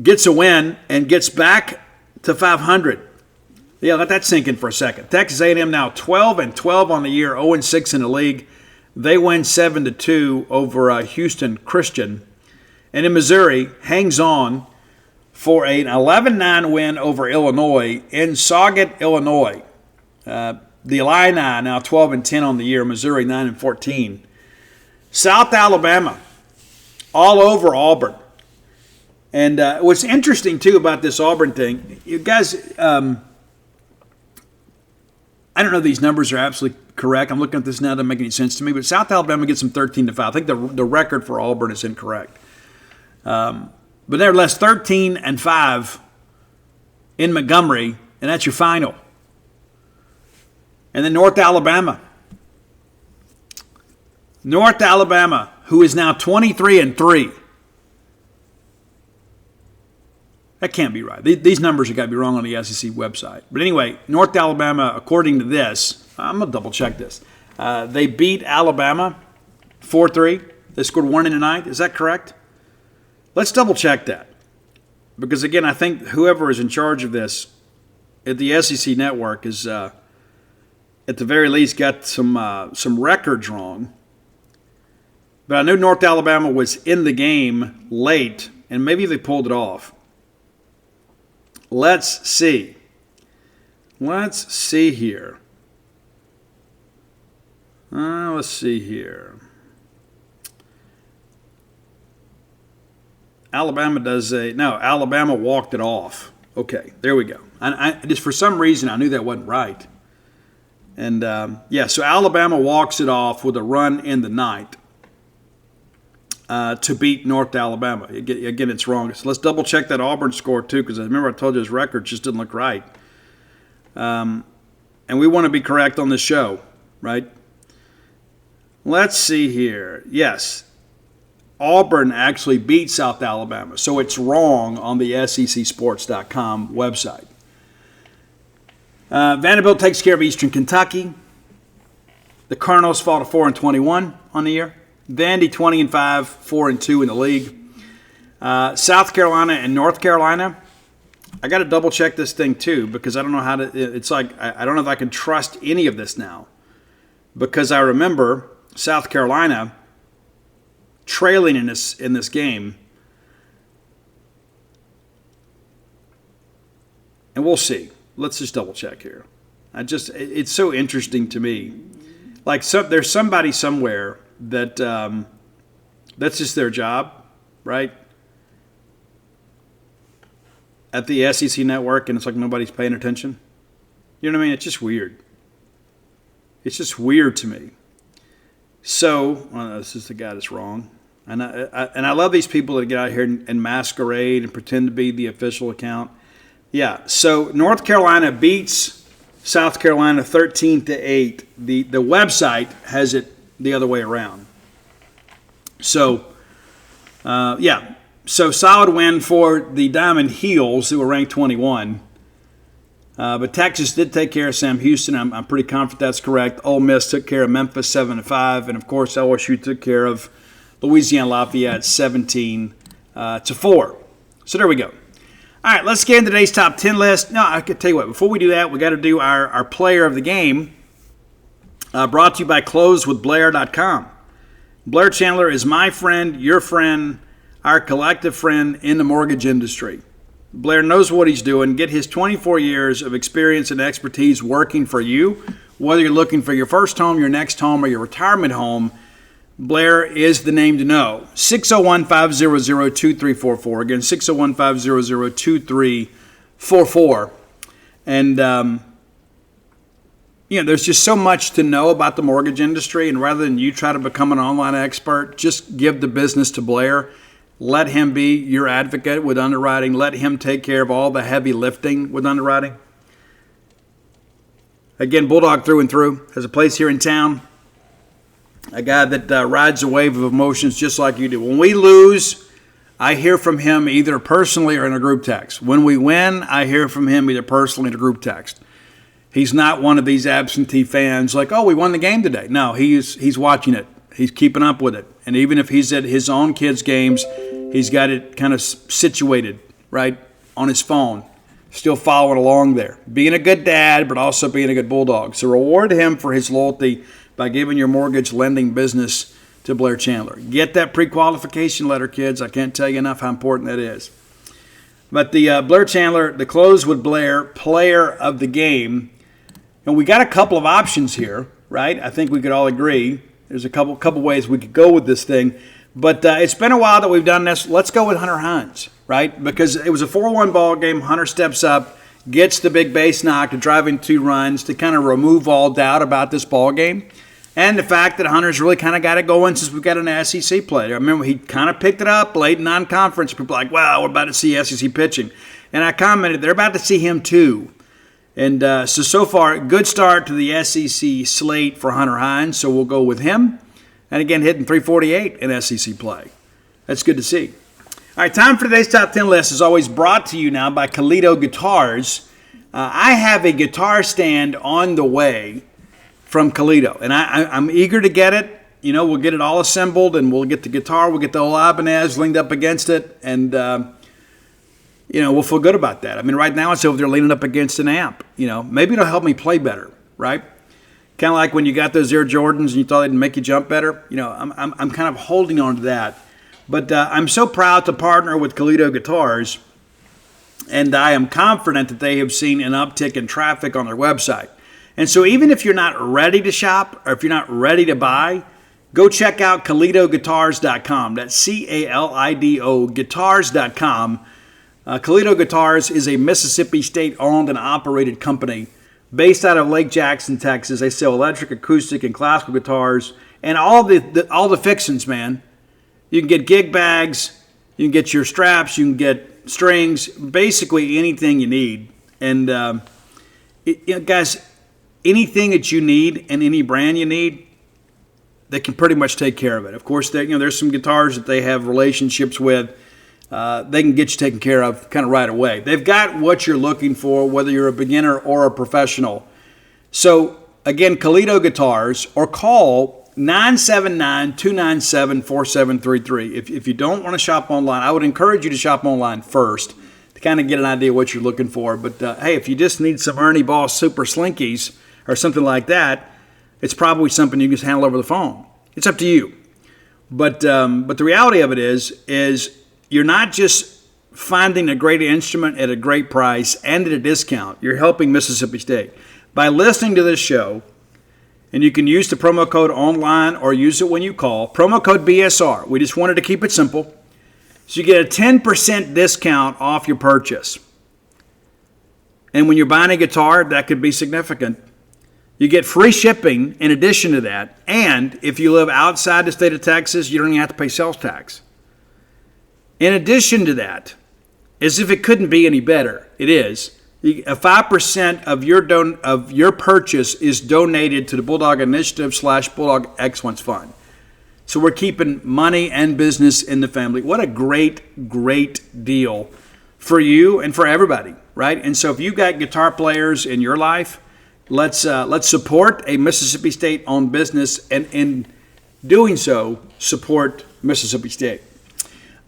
gets a win and gets back to 500. Yeah, let that sink in for a second. Texas A&M now 12-12 on the year, 0-6 in the league. They win 7-2 over Houston Christian. And in Missouri, hangs on for an 11-9 win over Illinois in Sauget, Illinois. The Illini now 12-10 on the year. Missouri 9-14. South Alabama, all over Auburn. And what's interesting too about this Auburn thing, you guys, I don't know if these numbers are absolutely correct. I'm looking at this now; it doesn't make any sense to me. But South Alabama gets them 13-5. I think the record for Auburn is incorrect. But nevertheless, 13-5 in Montgomery, and that's your final. And then North Alabama, who is now 23-3. That can't be right. These numbers have got to be wrong on the SEC website. But anyway, North Alabama, according to this, I'm going to double check this. They beat Alabama 4-3. They scored 1 in the 9th. Is that correct? Let's double check that. Because again, I think whoever is in charge of this at the SEC network is, at the very least, got some records wrong. But I knew North Alabama was in the game late, and maybe they pulled it off. Let's see. Let's see here. Alabama walked it off. Okay, there we go. I just for some reason I knew that wasn't right. And so Alabama walks it off with a run in the 9th to beat North Alabama. Again, it's wrong. So let's double check that Auburn score too, because I remember I told you his record just didn't look right. And we want to be correct on this show, right? Let's see here. Yes, Auburn actually beat South Alabama, so it's wrong on the SECSports.com website. Vanderbilt takes care of Eastern Kentucky. The Colonels fall to 4-21 on the year. Vandy 20-5, 4-2 in the league. South Carolina and North Carolina I got to double check this thing too, because I don't know how to. It's like I don't know if I can trust any of this now, because I remember South Carolina trailing in this game, and we'll see. Let's just double check here. It's so interesting to me. Like there's somebody somewhere that that's just their job, right? At the SEC network, and it's like nobody's paying attention. You know what I mean? It's just weird. It's just weird to me. So, this is the guy that's wrong. And I love these people that get out here and masquerade and pretend to be the official account. Yeah, so North Carolina beats South Carolina 13-8. The website has it the other way around. So, yeah. So solid win for the Diamond Heels, who were ranked 21. But Texas did take care of Sam Houston. I'm pretty confident that's correct. Ole Miss took care of Memphis 7-5, and of course LSU took care of Louisiana Lafayette 17-4. So there we go. All right, let's get into today's top 10 list. No, I can tell you what. Before we do that, we got to do our player of the game. Brought to you by ClosesWithBlair.com. Blair Chandler is my friend, your friend, our collective friend in the mortgage industry. Blair knows what he's doing. Get his 24 years of experience and expertise working for you. Whether you're looking for your first home, your next home, or your retirement home, Blair is the name to know. 601-500-2344. Again, 601-500-2344. And, there's just so much to know about the mortgage industry. And rather than you try to become an online expert, just give the business to Blair. Let him be your advocate with underwriting. Let him take care of all the heavy lifting with underwriting. Again, Bulldog through and through. Has a place here in town. A guy that rides a wave of emotions just like you do. When we lose, I hear from him either personally or in a group text. When we win, I hear from him either personally or in a group text. He's not one of these absentee fans like, oh, we won the game today. No, he's watching it. He's keeping up with it. And even if he's at his own kids' games, he's got it kind of situated, right, on his phone, still following along there. Being a good dad, but also being a good Bulldog. So reward him for his loyalty by giving your mortgage lending business to Blair Chandler. Get that pre-qualification letter, kids. I can't tell you enough how important that is. But the Blair Chandler, the Close with Blair player of the game, and we got a couple of options here, right? I think we could all agree. There's a couple ways we could go with this thing. But it's been a while that we've done this. Let's go with Hunter Hines, right? Because it was a 4-1 ball game. Hunter steps up, gets the big base knock to drive in 2 runs to kind of remove all doubt about this ball game. And the fact that Hunter's really kind of got it going since we've got an SEC player. I remember he kind of picked it up late in non-conference. People are like, wow, we're about to see SEC pitching. And I commented, they're about to see him too. And so far, good start to the SEC slate for Hunter Hines, so we'll go with him. And again, hitting 348 in SEC play. That's good to see. All right, time for today's Top 10 list is always brought to you now by Kalido Guitars. I have a guitar stand on the way from Kalido, and I'm eager to get it. We'll get it all assembled, and we'll get the guitar, we'll get the old Ibanez leaned up against it, and we'll feel good about that. I mean, right now it's over there leaning up against an amp. Maybe it'll help me play better, right? Kind of like when you got those Air Jordans and you thought they'd make you jump better. I'm kind of holding on to that. But I'm so proud to partner with Kalido Guitars, and I am confident that they have seen an uptick in traffic on their website. And so even if you're not ready to shop or if you're not ready to buy, go check out KalidoGuitars.com. That's CALIDO Guitars.com. Kalido Guitars is a Mississippi State-owned and operated company based out of Lake Jackson, Texas. They sell electric, acoustic, and classical guitars and all the fixings, man. You can get gig bags, you can get your straps, you can get strings, basically anything you need. And guys, anything that you need and any brand you need, they can pretty much take care of it. Of course, there's some guitars that they have relationships with. They can get you taken care of kind of right away. They've got what you're looking for, whether you're a beginner or a professional. So, again, Kalido Guitars, or call 979-297-4733. If you don't want to shop online, I would encourage you to shop online first. to kind of get an idea what you're looking for. But hey, if you just need some Ernie Ball Super Slinkies or something like that, it's probably something you can just handle over the phone. It's up to you. But the reality of it is you're not just finding a great instrument at a great price and at a discount. You're helping Mississippi State. By listening to this show, and you can use the promo code online or use it when you call, promo code BSR. We just wanted to keep it simple. So you get a 10% discount off your purchase. And when you're buying a guitar, that could be significant. You get free shipping in addition to that. And if you live outside the state of Texas, you don't even have to pay sales tax. In addition to that, as if it couldn't be any better, it is. 5% of your purchase is donated to the Bulldog Initiative / Bulldog Excellence Fund. So we're keeping money and business in the family. What a great, great deal for you and for everybody, right? And so if you've got guitar players in your life, let's support a Mississippi State-owned business, and in doing so, support Mississippi State.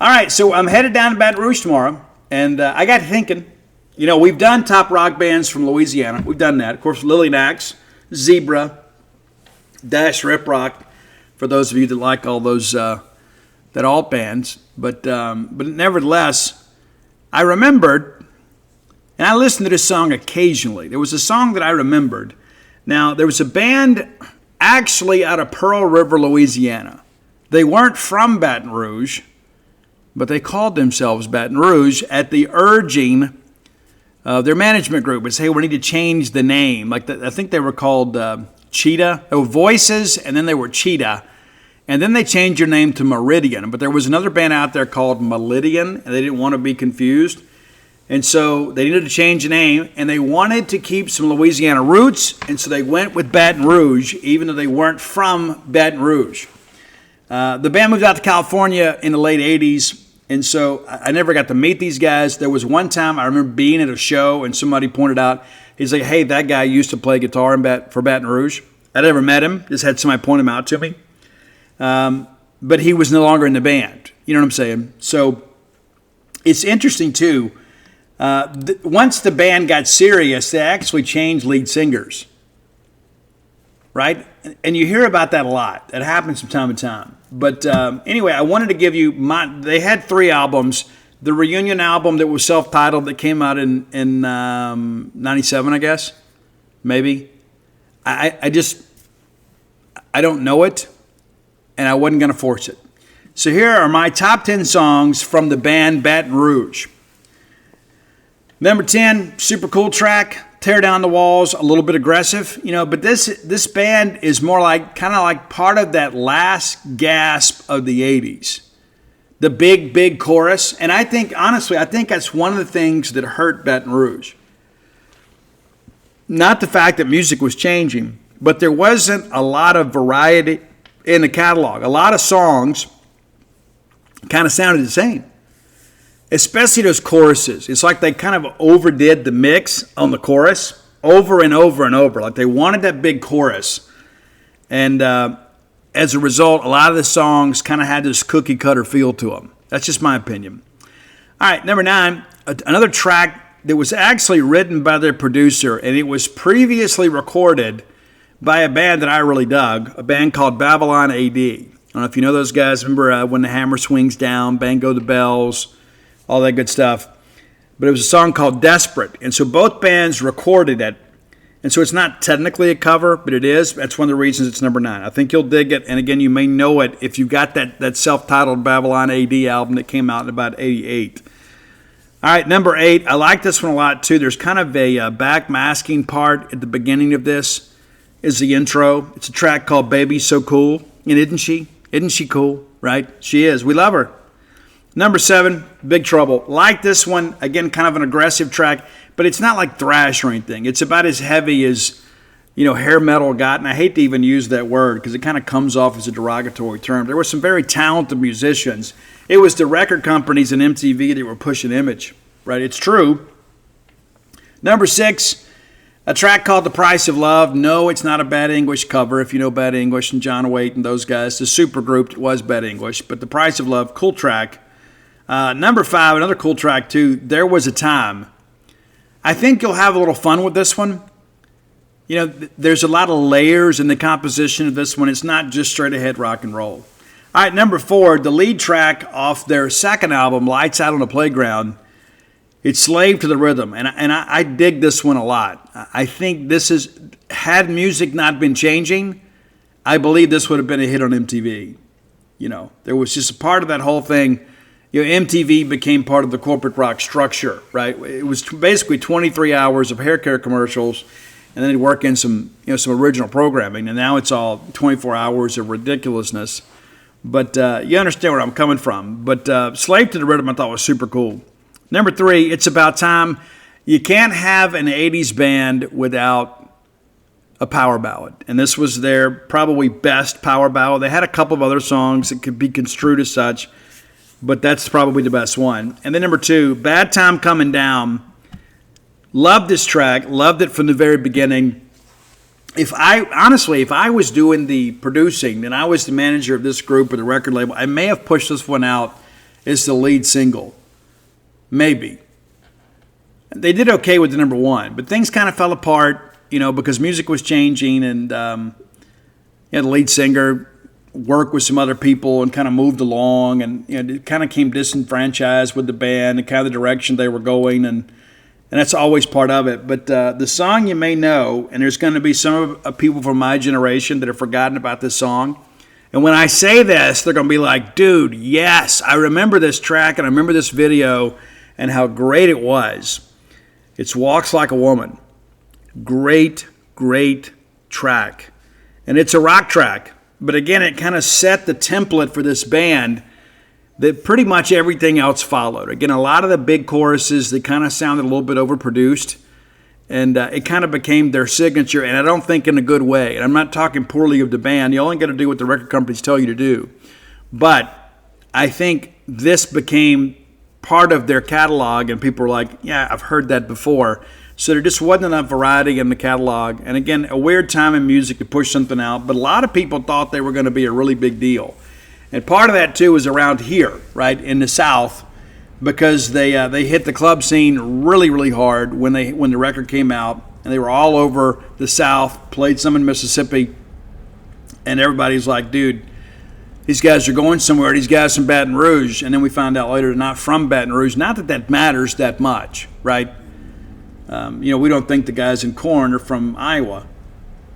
All right, so I'm headed down to Baton Rouge tomorrow, and I got thinking, we've done top rock bands from Louisiana. We've done that. Of course, Lily Nax, Zebra, Dash Rip Rock, for those of you that like all those that alt bands. But nevertheless, I remembered, and I listened to this song occasionally. There was a song that I remembered. Now, there was a band actually out of Pearl River, Louisiana. They weren't from Baton Rouge, but they called themselves Baton Rouge at the urging of their management group. It said, hey, we need to change the name. I think they were called Cheetah. They were Voices, and then they were Cheetah. And then they changed their name to Meridian. But there was another band out there called Meridian, and they didn't want to be confused. And so they needed to change the name, and they wanted to keep some Louisiana roots, and so they went with Baton Rouge, even though they weren't from Baton Rouge. The band moved out to California in the late 80s, and so I never got to meet these guys. There was one time I remember being at a show, and somebody pointed out, he's like, hey, that guy used to play guitar for Baton Rouge. I never met him, just had somebody point him out to me. But he was no longer in the band. You know what I'm saying? So it's interesting, too. Once the band got serious, they actually changed lead singers. Right? And you hear about that a lot. That happens from time to time. But anyway, I wanted to give you they had 3 albums. The reunion album that was self-titled that came out in 97, I guess. Maybe. I don't know it, and I wasn't going to force it. So here are my top 10 songs from the band Baton Rouge. Number 10, super cool track, Tear Down the Walls, a little bit aggressive, but this band is more kind of like part of that last gasp of the 80s. The big, big chorus. And I think that's one of the things that hurt Baton Rouge. Not the fact that music was changing, but there wasn't a lot of variety in the catalog. A lot of songs kind of sounded the same, especially those choruses. It's like they kind of overdid the mix on the chorus over and over and over. Like they wanted that big chorus. And as a result, a lot of the songs kind of had this cookie cutter feel to them. That's just my opinion. All right, number 9, another track that was actually written by their producer, and it was previously recorded by a band that I really dug, a band called Babylon AD. I don't know if you know those guys. Remember When the Hammer Swings Down, Bang Go the Bells, all that good stuff. But it was a song called Desperate. And so both bands recorded it. And so it's not technically a cover, but it is. That's one of the reasons it's number 9. I think you'll dig it. And again, you may know it if you got that self-titled Babylon AD album that came out in about 88. All right, number 8. I like this one a lot too. There's kind of a backmasking part at the beginning of this is the intro. It's a track called Baby So Cool. And isn't she? Isn't she cool? Right? She is. We love her. Number 7, Big Trouble. Like this one, again, kind of an aggressive track, but it's not like thrash or anything. It's about as heavy as, hair metal got, and I hate to even use that word because it kind of comes off as a derogatory term. There were some very talented musicians. It was the record companies and MTV that were pushing image, right? It's true. Number 6, a track called The Price of Love. No, it's not a Bad English cover, if you know Bad English and John Waite and those guys. The super group was Bad English, but The Price of Love, cool track. Number 5, another cool track too, There Was a Time. I think you'll have a little fun with this one. You know, there's a lot of layers in the composition of this one. It's not just straight ahead rock and roll. All right, number 4, the lead track off their second album, Lights Out on the Playground. It's Slave to the Rhythm, and I dig this one a lot. I think this is, had music not been changing, I believe this would have been a hit on MTV. You know, there was just a part of that whole thing. You know, MTV became part of the corporate rock structure, right? It was basically 23 hours of hair care commercials, and then they'd work in some original programming, and now it's all 24 hours of ridiculousness. But you understand where I'm coming from. But Slave to the Rhythm I thought was super cool. Number 3, It's About Time. You can't have an 80s band without a power ballad. And this was their probably best power ballad. They had a couple of other songs that could be construed as such, but that's probably the best one. And then number 2, Bad Time Coming Down. Loved this track. Loved it from the very beginning. If I was doing the producing and I was the manager of this group or the record label, I may have pushed this one out as the lead single. Maybe. They did okay with the number 1, but things kind of fell apart, because music was changing and the lead singer worked with some other people and kind of moved along and it kind of came disenfranchised with the band and kind of the direction they were going and that's always part of it. But the song you may know, and there's going to be some people from my generation that have forgotten about this song. And when I say this, they're going to be like, dude, yes, I remember this track and I remember this video and how great it was. It's Walks Like a Woman. Great, great track. And it's a rock track. But again, it kind of set the template for this band that pretty much everything else followed. Again, a lot of the big choruses, they kind of sounded a little bit overproduced. And it kind of became their signature, and I don't think in a good way. And I'm not talking poorly of the band. You only got to do what the record companies tell you to do. But I think this became part of their catalog, and people were like, yeah, I've heard that before. So there just wasn't enough variety in the catalog. And again, a weird time in music to push something out. But a lot of people thought they were going to be a really big deal. And part of that, too, is around here, right, in the South, because they hit the club scene really, really hard when the record came out. And they were all over the South, played some in Mississippi. And everybody's like, dude, these guys are going somewhere. These guys from Baton Rouge. And then we found out later they're not from Baton Rouge. Not that that matters that much, right? We don't think the guys in Corn are from Iowa.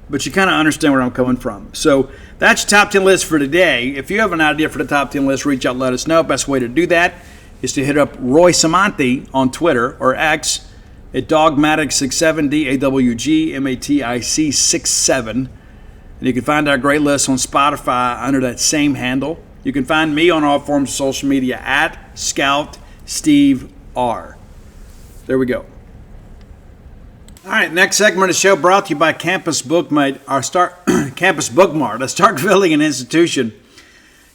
But you kind of understand where I'm coming from. So that's your top 10 list for today. If you have an idea for the top 10 list, reach out and let us know. Best way to do that is to hit up Roy Samanti on Twitter or X at Dawgmatic67, DAWGMATIC 67. And you can find our great list on Spotify under that same handle. You can find me on all forms of social media at Scout Steve R. There we go. All right, next segment of the show brought to you by Campus Bookmart, a Starkvillian institution.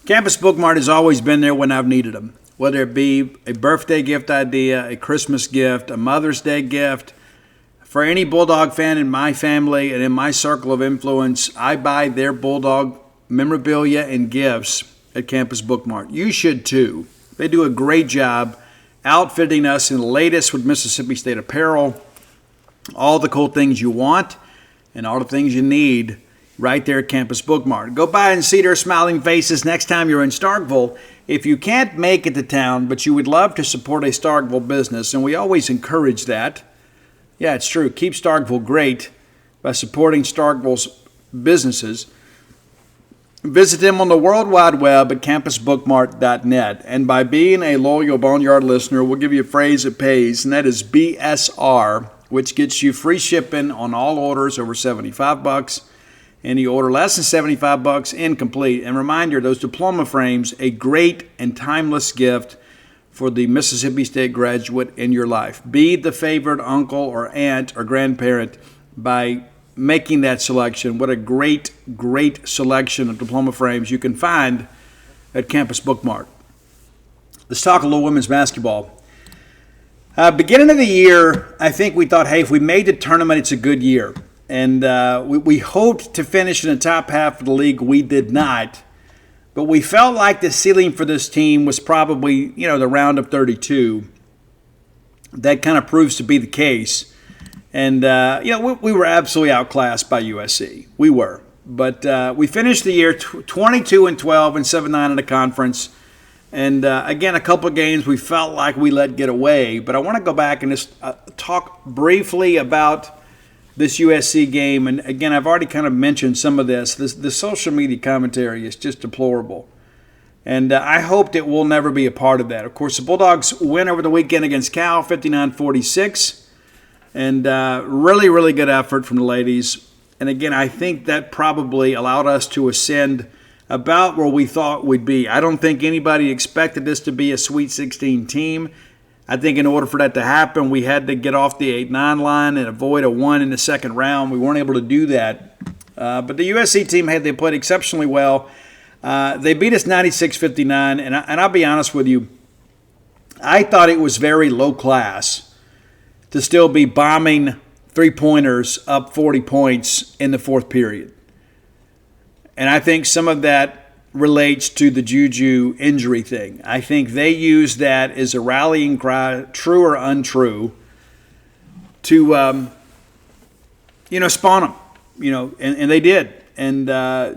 Campus Bookmart has always been there when I've needed them, whether it be a birthday gift idea, a Christmas gift, a Mother's Day gift. For any Bulldog fan in my family and in my circle of influence, I buy their Bulldog memorabilia and gifts at Campus Bookmart. You should too. They do a great job outfitting us in the latest with Mississippi State apparel. All the cool things you want and all the things you need right there at Campus Bookmart. Go by and see their smiling faces next time you're in Starkville. If you can't make it to town, but you would love to support a Starkville business, and we always encourage that. Yeah, it's true. Keep Starkville great by supporting Starkville's businesses. Visit them on the World Wide Web at campusbookmart.net. And by being a loyal Boneyard listener, we'll give you a phrase that pays, and that is BSR, which gets you free shipping on all orders over $75. Any order less than $75, incomplete. And reminder, those diploma frames, a great and timeless gift for the Mississippi State graduate in your life. Be the favored uncle or aunt or grandparent by making that selection. What a great, great selection of diploma frames you can find at Campus Bookmart. Let's talk a little women's basketball. Beginning of the year, I think we thought, hey, if we made the tournament, it's a good year. And we hoped to finish in the top half of the league. We did not. But we felt like the ceiling for this team was probably, the round of 32. That kind of proves to be the case. And, we were absolutely outclassed by USC. We were. But we finished the year 22-12 and 7-9 in the conference. And, again, a couple of games we felt like we let get away. But I want to go back and just talk briefly about this USC game. And, again, I've already kind of mentioned some of this. The social media commentary is just deplorable. And I hoped it will never be a part of that. Of course, the Bulldogs win over the weekend against Cal, 59-46. And really, really good effort from the ladies. And, again, I think that probably allowed us to ascend about where we thought we'd be. I don't think anybody expected this to be a Sweet 16 team. I think in order for that to happen, we had to get off the 8-9 line and avoid a 1 in the second round. We weren't able to do that. But the USC team, they played exceptionally well. They beat us 96-59, and I'll be honest with you, I thought it was very low class to still be bombing three-pointers up 40 points in the fourth period. And I think some of that relates to the Juju injury thing. I think they used that as a rallying cry, true or untrue, to, spawn them, and they did. And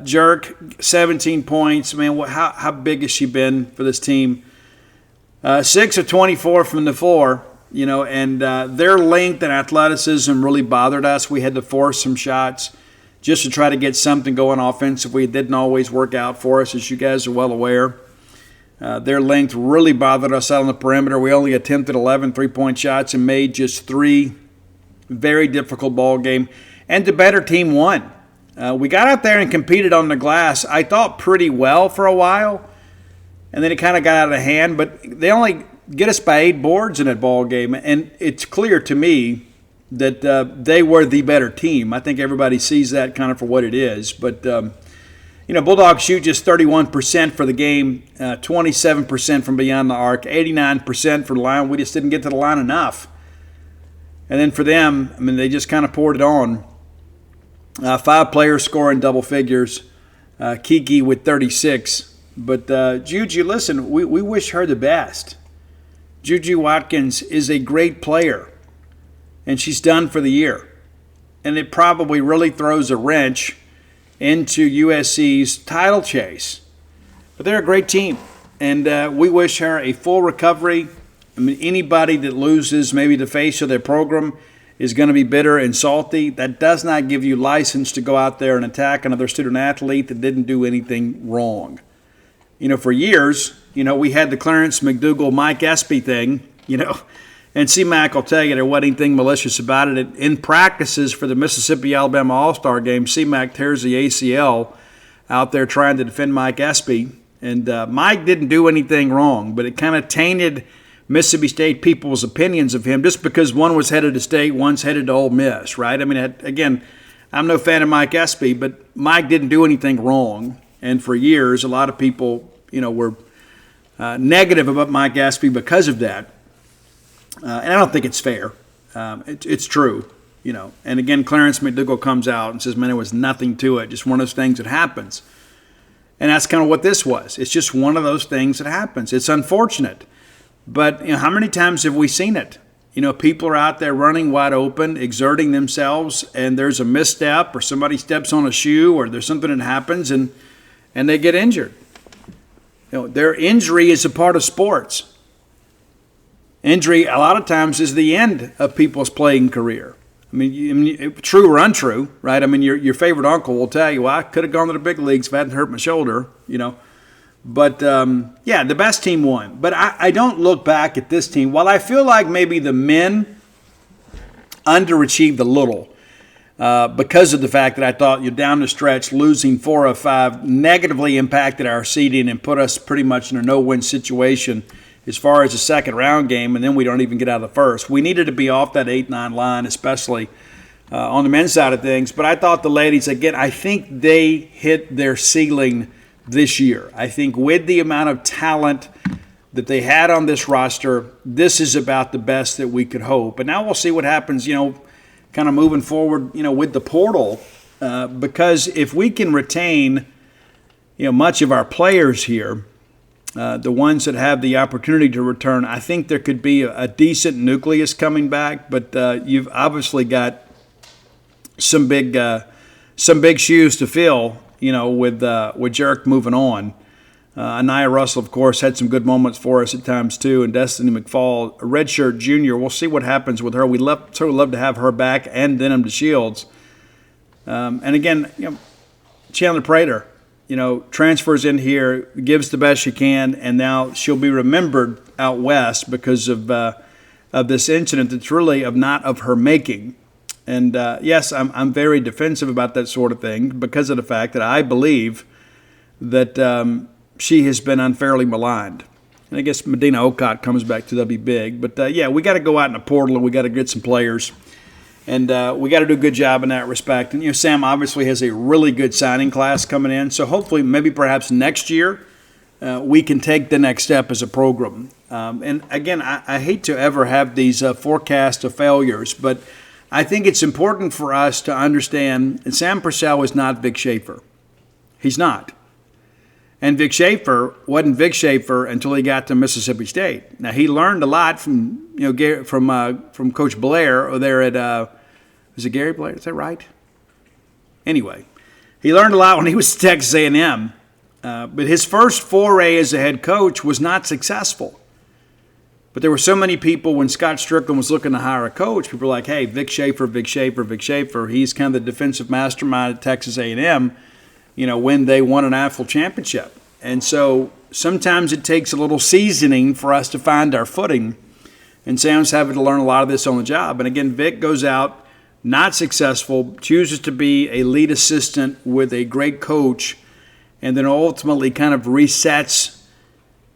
Jerk, 17 points. Man, how big has she been for this team? 6 of 24 from the floor, and their length and athleticism really bothered us. We had to force some shots just to try to get something going offensively. It didn't always work out for us, as you guys are well aware. Their length really bothered us out on the perimeter. We only attempted 11 three-point shots and made just 3. Very difficult ball game. And the better team won. We got out there and competed on the glass, I thought, pretty well for a while. And then it kind of got out of hand. But they only get us by 8 boards in that ball game. And it's clear to me that they were the better team. I think everybody sees that kind of for what it is. But, Bulldogs shoot just 31% for the game, 27% from beyond the arc, 89% for the line. We just didn't get to the line enough. And then for them, they just kind of poured it on. 5 players scoring double figures, Kiki with 36. But Juju, listen, we wish her the best. Juju Watkins is a great player. And she's done for the year. And it probably really throws a wrench into USC's title chase. But they're a great team. And we wish her a full recovery. Anybody that loses maybe the face of their program is going to be bitter and salty. That does not give you license to go out there and attack another student athlete that didn't do anything wrong. For years, we had the Clarence McDougal, Mike Espy thing, And C-Mac will tell you there wasn't anything malicious about it. In practices for the Mississippi-Alabama All-Star game, C-Mac tears the ACL out there trying to defend Mike Espy. And Mike didn't do anything wrong, but it kind of tainted Mississippi State people's opinions of him just because one was headed to State, one's headed to Ole Miss, right? Again, I'm no fan of Mike Espy, but Mike didn't do anything wrong. And for years, a lot of people, were negative about Mike Espy because of that. And I don't think it's fair. It's true, And again, Clarence McDougal comes out and says, man, there was nothing to it. Just one of those things that happens. And that's kind of what this was. It's just one of those things that happens. It's unfortunate. But how many times have we seen it? People are out there running wide open, exerting themselves, and there's a misstep or somebody steps on a shoe or there's something that happens and they get injured. Their injury is a part of sports. Injury, a lot of times, is the end of people's playing career. True or untrue, right? Your favorite uncle will tell you, well, I could have gone to the big leagues if I hadn't hurt my shoulder, But, the best team won. But I don't look back at this team. While I feel like maybe the men underachieved a little because of the fact that I thought you're down the stretch, losing 4 of 5 negatively impacted our seeding and put us pretty much in a no-win situation as far as the second round game, and then we don't even get out of the first. We needed to be off that 8-9 line, especially on the men's side of things. But I thought the ladies, again, I think they hit their ceiling this year. I think with the amount of talent that they had on this roster, this is about the best that we could hope. And now we'll see what happens, kind of moving forward, with the portal. Because if we can retain, much of our players here, the ones that have the opportunity to return, I think there could be a decent nucleus coming back, but you've obviously got some big shoes to fill, with Jerk moving on. Anaya Russell, of course, had some good moments for us at times too, and Destiny McFall, a redshirt junior. We'll see what happens with her. We'd love to have her back, and Denham DeShields. And again, Chandler Prater, transfers in here, gives the best she can, and now she'll be remembered out west because of this incident that's really not of her making. And yes, I'm very defensive about that sort of thing because of the fact that I believe that she has been unfairly maligned. And I guess Medina Okot comes back to that'll be big. But yeah, we got to go out in the portal and we got to get some players. And we got to do a good job in that respect. And, Sam obviously has a really good signing class coming in. So hopefully, maybe perhaps next year, we can take the next step as a program. And again, I hate to ever have these forecasts of failures, but I think it's important for us to understand that Sam Purcell is not Vic Schaefer. He's not. And Vic Schaefer wasn't Vic Schaefer until he got to Mississippi State. Now he learned a lot from from Coach Blair there at was it Gary Blair? Is that right? Anyway, he learned a lot when he was at Texas A&M. But his first foray as a head coach was not successful. But there were so many people when Scott Strickland was looking to hire a coach. People were like, "Hey, Vic Schaefer, Vic Schaefer, Vic Schaefer. He's kind of the defensive mastermind at Texas A&M." When they won an AFL championship. And so sometimes it takes a little seasoning for us to find our footing. And Sam's having to learn a lot of this on the job. And again, Vic goes out, not successful, chooses to be a lead assistant with a great coach, and then ultimately kind of resets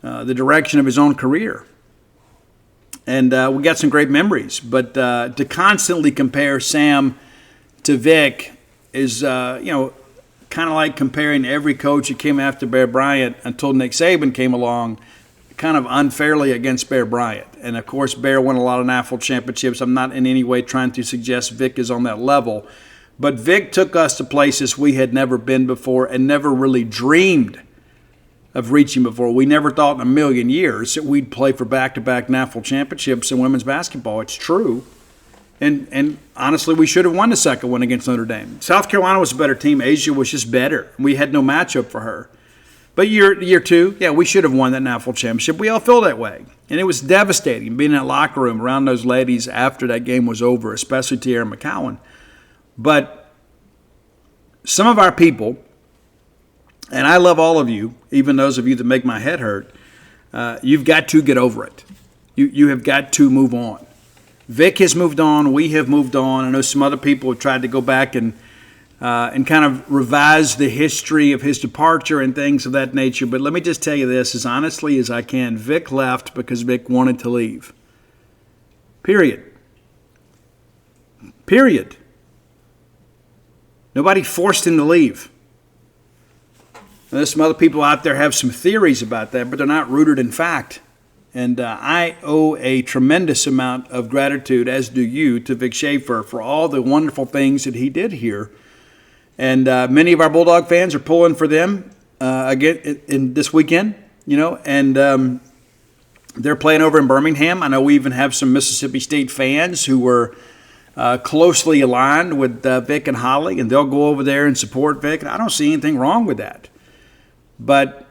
the direction of his own career. And we got some great memories. But to constantly compare Sam to Vic is, kind of like comparing every coach who came after Bear Bryant until Nick Saban came along, kind of unfairly against Bear Bryant. And, of course, Bear won a lot of NAFL championships. I'm not in any way trying to suggest Vic is on that level. But Vic took us to places we had never been before and never really dreamed of reaching before. We never thought in a million years that we'd play for back-to-back NAFL championships in women's basketball. It's true. And honestly, we should have won the second one against Notre Dame. South Carolina was a better team. Asia was just better. We had no matchup for her. But year two, yeah, we should have won that NAFL championship. We all feel that way. And it was devastating being in that locker room around those ladies after that game was over, especially Tierra McCowan. But some of our people, and I love all of you, even those of you that make my head hurt, you've got to get over it. You have got to move on. Vic has moved on. We have moved on. I know some other people have tried to go back and kind of revise the history of his departure and things of that nature. But let me just tell you this as honestly as I can. Vic left because Vic wanted to leave. Period. Nobody forced him to leave. Now, there's some other people out there have some theories about that, but they're not rooted in fact. And I owe a tremendous amount of gratitude, as do you, to Vic Schaefer for all the wonderful things that he did here. And many of our Bulldog fans are pulling for them again in this weekend, and they're playing over in Birmingham. I know we even have some Mississippi State fans who were closely aligned with Vic and Holly, and they'll go over there and support Vic. And I don't see anything wrong with that. But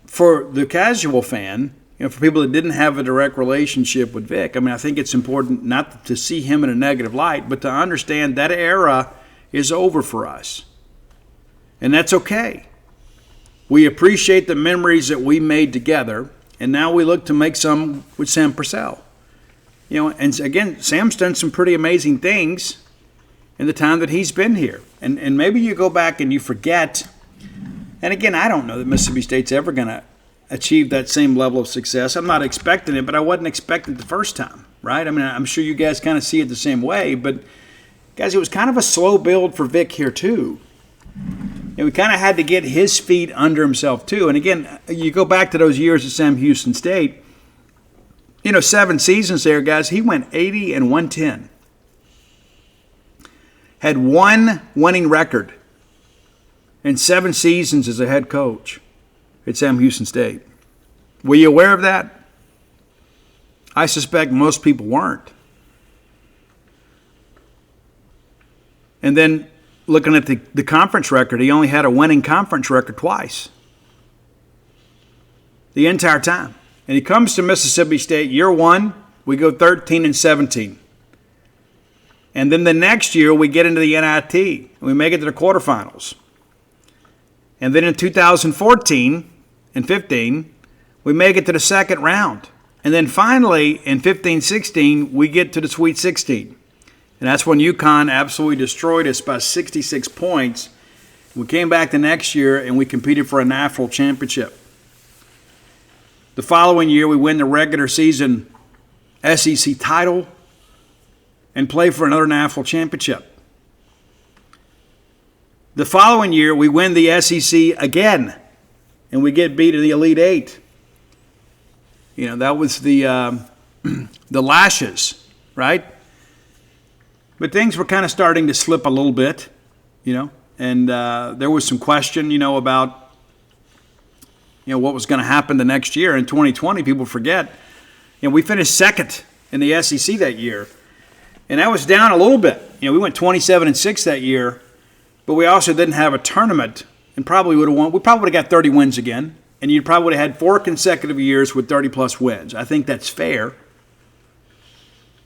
for the casual fan, for people that didn't have a direct relationship with Vic, I think it's important not to see him in a negative light, but to understand that era is over for us. And that's okay. We appreciate the memories that we made together, and now we look to make some with Sam Purcell. And again, Sam's done some pretty amazing things in the time that he's been here. And maybe you go back and you forget. And again, I don't know that Mississippi State's ever going to achieve that same level of success. I'm not expecting it, but I wasn't expecting it the first time, right? I'm sure you guys kind of see it the same way. But, guys, it was kind of a slow build for Vic here, too. And we kind of had to get his feet under himself, too. And, again, you go back to those years at Sam Houston State, 7 seasons there, guys, he went 80-110. Had one winning record. and 7 seasons as a head coach at Sam Houston State. Were you aware of that? I suspect most people weren't. And then looking at the conference record, he only had a winning conference record twice. The entire time. And he comes to Mississippi State, year one, we go 13-17. And then the next year, we get into the NIT, and we make it to the quarterfinals. And then in 2014 and 15, we make it to the second round. And then finally, in 15-16, we get to the Sweet 16. And that's when UConn absolutely destroyed us by 66 points. We came back the next year, and we competed for a national championship. The following year, we win the regular season SEC title and play for another national championship. The following year, we win the SEC again, and we get beat in the Elite Eight. You know, that was the lashes, right? But things were kind of starting to slip a little bit, you know, and there was some question, you know, about what was going to happen the next year. In 2020, people forget, we finished second in the SEC that year. And that was down a little bit. We went 27-6 that year, but we also didn't have a tournament and probably would have won. We probably would have got 30 wins again, and you probably would have had 4 consecutive years with 30-plus wins. I think that's fair.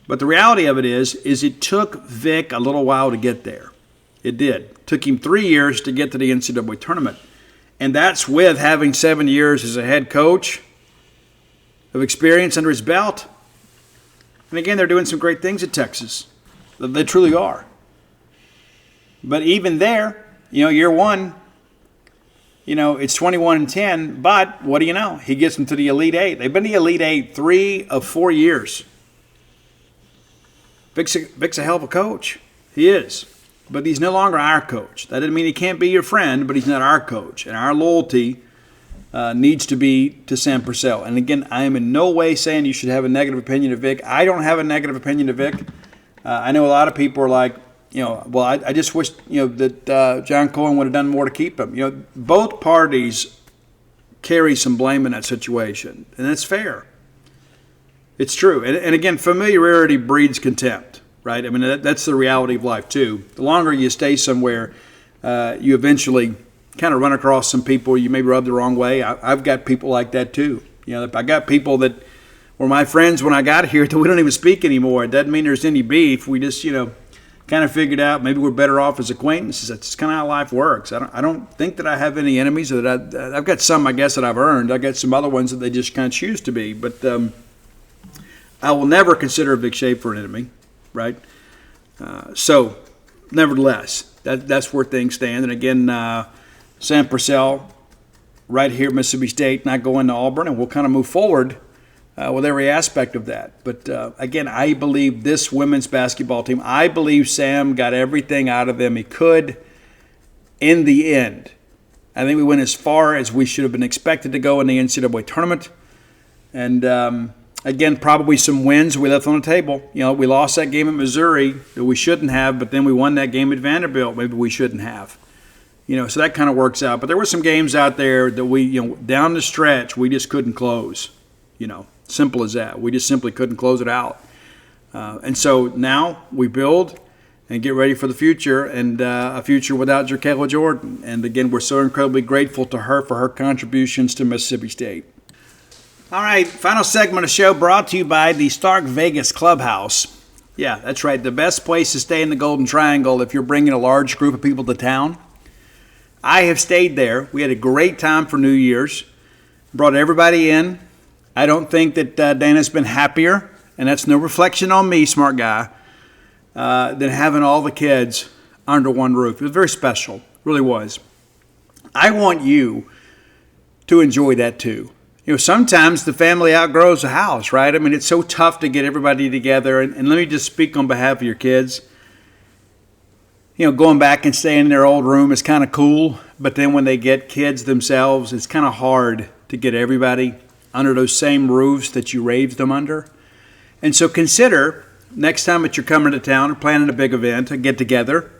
But the reality of it is it took Vic a little while to get there. It did. It took him 3 years to get to the NCAA tournament. And that's with having 7 years as a head coach of experience under his belt. And again, they're doing some great things at Texas. They truly are. But even there, year one, it's 21-10. But what do you know? He gets them to the Elite Eight. They've been to the Elite Eight 3 of 4 years. Vic's a hell of a coach. He is. But he's no longer our coach. That doesn't mean he can't be your friend, but he's not our coach. And our loyalty needs to be to Sam Purcell. And again, I am in no way saying you should have a negative opinion of Vic. I don't have a negative opinion of Vic. I know a lot of people are like, well, I just wish, that John Cohen would have done more to keep him. Both parties carry some blame in that situation, and that's fair. It's true. And again, familiarity breeds contempt. Right? I mean, that's the reality of life, too. The longer you stay somewhere, you eventually kind of run across some people you may rub the wrong way. I've got people like that, too. I got people that were my friends when I got here that we don't even speak anymore. It doesn't mean there's any beef. We just, kind of figured out maybe we're better off as acquaintances. That's kind of how life works. I don't think that I have any enemies. I've got some, I guess, that I've earned. I've got some other ones that they just kind of choose to be. But I will never consider Vic Schaefer an enemy. Right? So, nevertheless, that's where things stand. And again, Sam Purcell, right here at Mississippi State, not going to Auburn, and we'll kind of move forward with every aspect of that. But again, I believe this women's basketball team, I believe Sam got everything out of them he could in the end. I think we went as far as we should have been expected to go in the NCAA tournament. And again, probably some wins we left on the table. We lost that game at Missouri that we shouldn't have, but then we won that game at Vanderbilt maybe we shouldn't have. So that kind of works out. But there were some games out there that we, down the stretch, we just couldn't close. Simple as that. We just simply couldn't close it out. And so now we build and get ready for the future, and a future without Jerkayla Jordan. And again, we're so incredibly grateful to her for her contributions to Mississippi State. All right, final segment of the show brought to you by the Stark Vegas Clubhouse. Yeah, that's right, the best place to stay in the Golden Triangle if you're bringing a large group of people to town. I have stayed there. We had a great time for New Year's. Brought everybody in. I don't think that Dana's been happier, and that's no reflection on me, smart guy, than having all the kids under one roof. It was very special, it really was. I want you to enjoy that too. Sometimes the family outgrows the house, right? I mean, it's so tough to get everybody together. And let me just speak on behalf of your kids. Going back and staying in their old room is kind of cool. But then when they get kids themselves, it's kind of hard to get everybody under those same roofs that you raised them under. And so consider next time that you're coming to town or planning a big event, a get-together,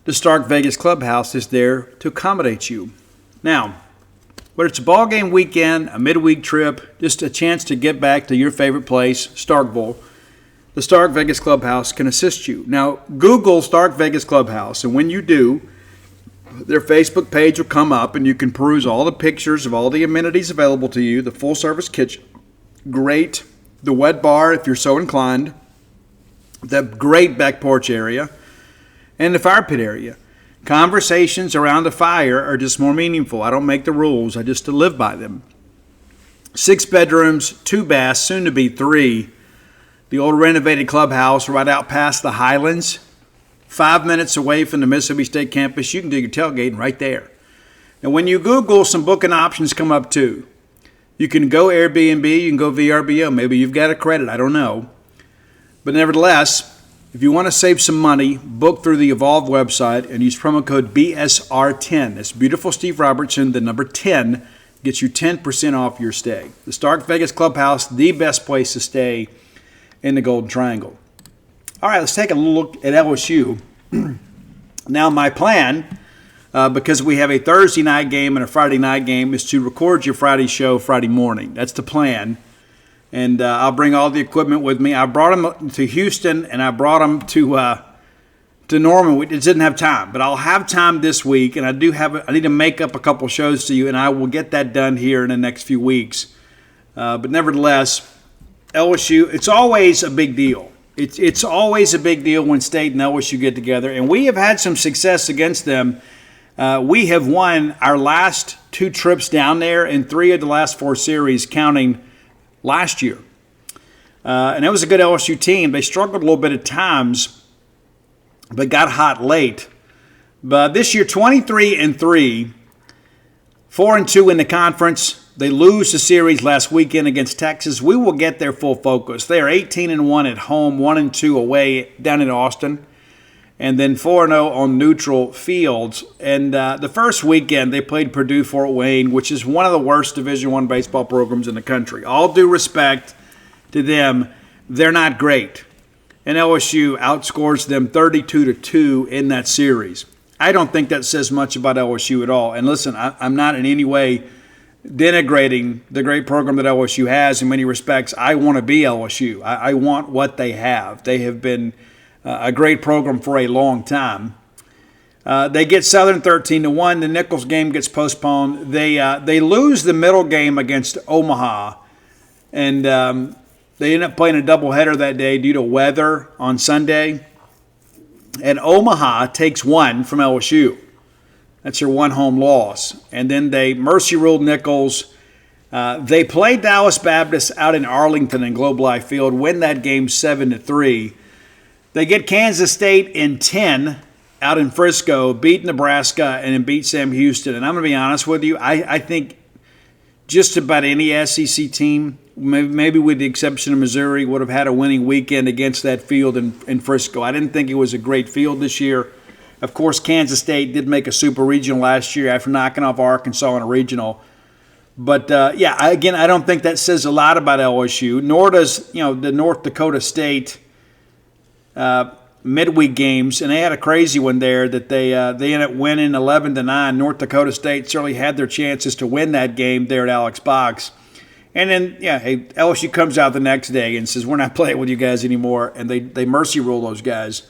the Stark Vegas Clubhouse is there to accommodate you. Now, whether it's a ball game weekend, a midweek trip, just a chance to get back to your favorite place, Starkville, the Stark Vegas Clubhouse can assist you. Now, Google Stark Vegas Clubhouse, and when you do, their Facebook page will come up, and you can peruse all the pictures of all the amenities available to you, the full-service kitchen, great, the wet bar if you're so inclined, the great back porch area, and the fire pit area. Conversations around the fire are just more meaningful. I don't make the rules. I just live by them. 6 bedrooms, 2 baths, soon to be 3. The old renovated clubhouse right out past the Highlands. 5 minutes away from the Mississippi State campus. You can do your tailgating right there. And when you Google, some booking options come up too. You can go Airbnb, you can go VRBO. Maybe you've got a credit. I don't know. But nevertheless, if you want to save some money, book through the Evolve website and use promo code BSR10. That's beautiful Steve Robertson, the number 10, gets you 10% off your stay. The Stark Vegas Clubhouse, the best place to stay in the Golden Triangle. All right, let's take a look at LSU. Now, my plan, because we have a Thursday night game and a Friday night game, is to record your Friday show Friday morning. That's the plan. And I'll bring all the equipment with me. I brought them to Houston, and I brought them to Norman. We just didn't have time, but I'll have time this week, and I need to make up a couple shows to you, and I will get that done here in the next few weeks. But nevertheless, LSU, it's always a big deal. It's always a big deal when State and LSU get together, and we have had some success against them. We have won our last 2 trips down there in 3 of the last 4 series, counting last year. And it was a good LSU team. They struggled a little bit at times, but got hot late. But this year, 23-3, 4-2 in the conference. They lose the series last weekend against Texas. We will get their full focus. They are 18-1 at home, 1-2 away down in Austin, and then 4-0 on neutral fields. And the first weekend, they played Purdue-Fort Wayne, which is one of the worst Division I baseball programs in the country. All due respect to them, they're not great. And LSU outscores them 32-2 in that series. I don't think that says much about LSU at all. And listen, I'm not in any way denigrating the great program that LSU has. In many respects, I want to be LSU. I want what they have. They have been a great program for a long time. They get Southern 13-1. The Nichols game gets postponed. They lose the middle game against Omaha, and they end up playing a doubleheader that day due to weather on Sunday. And Omaha takes 1 from LSU. That's their 1 home loss. And then they mercy ruled Nichols. They played Dallas Baptist out in Arlington in Globe Life Field, win that game 7-3. They get Kansas State in 10 out in Frisco, beat Nebraska, and then beat Sam Houston. And I'm going to be honest with you, I think just about any SEC team, maybe with the exception of Missouri, would have had a winning weekend against that field in Frisco. I didn't think it was a great field this year. Of course, Kansas State did make a super regional last year after knocking off Arkansas in a regional. But, again, I don't think that says a lot about LSU, nor does, the North Dakota State midweek games, and they had a crazy one there that they ended up winning 11-9. North Dakota State certainly had their chances to win that game there at Alex Box. And then, LSU comes out the next day and says, we're not playing with you guys anymore, and they mercy rule those guys.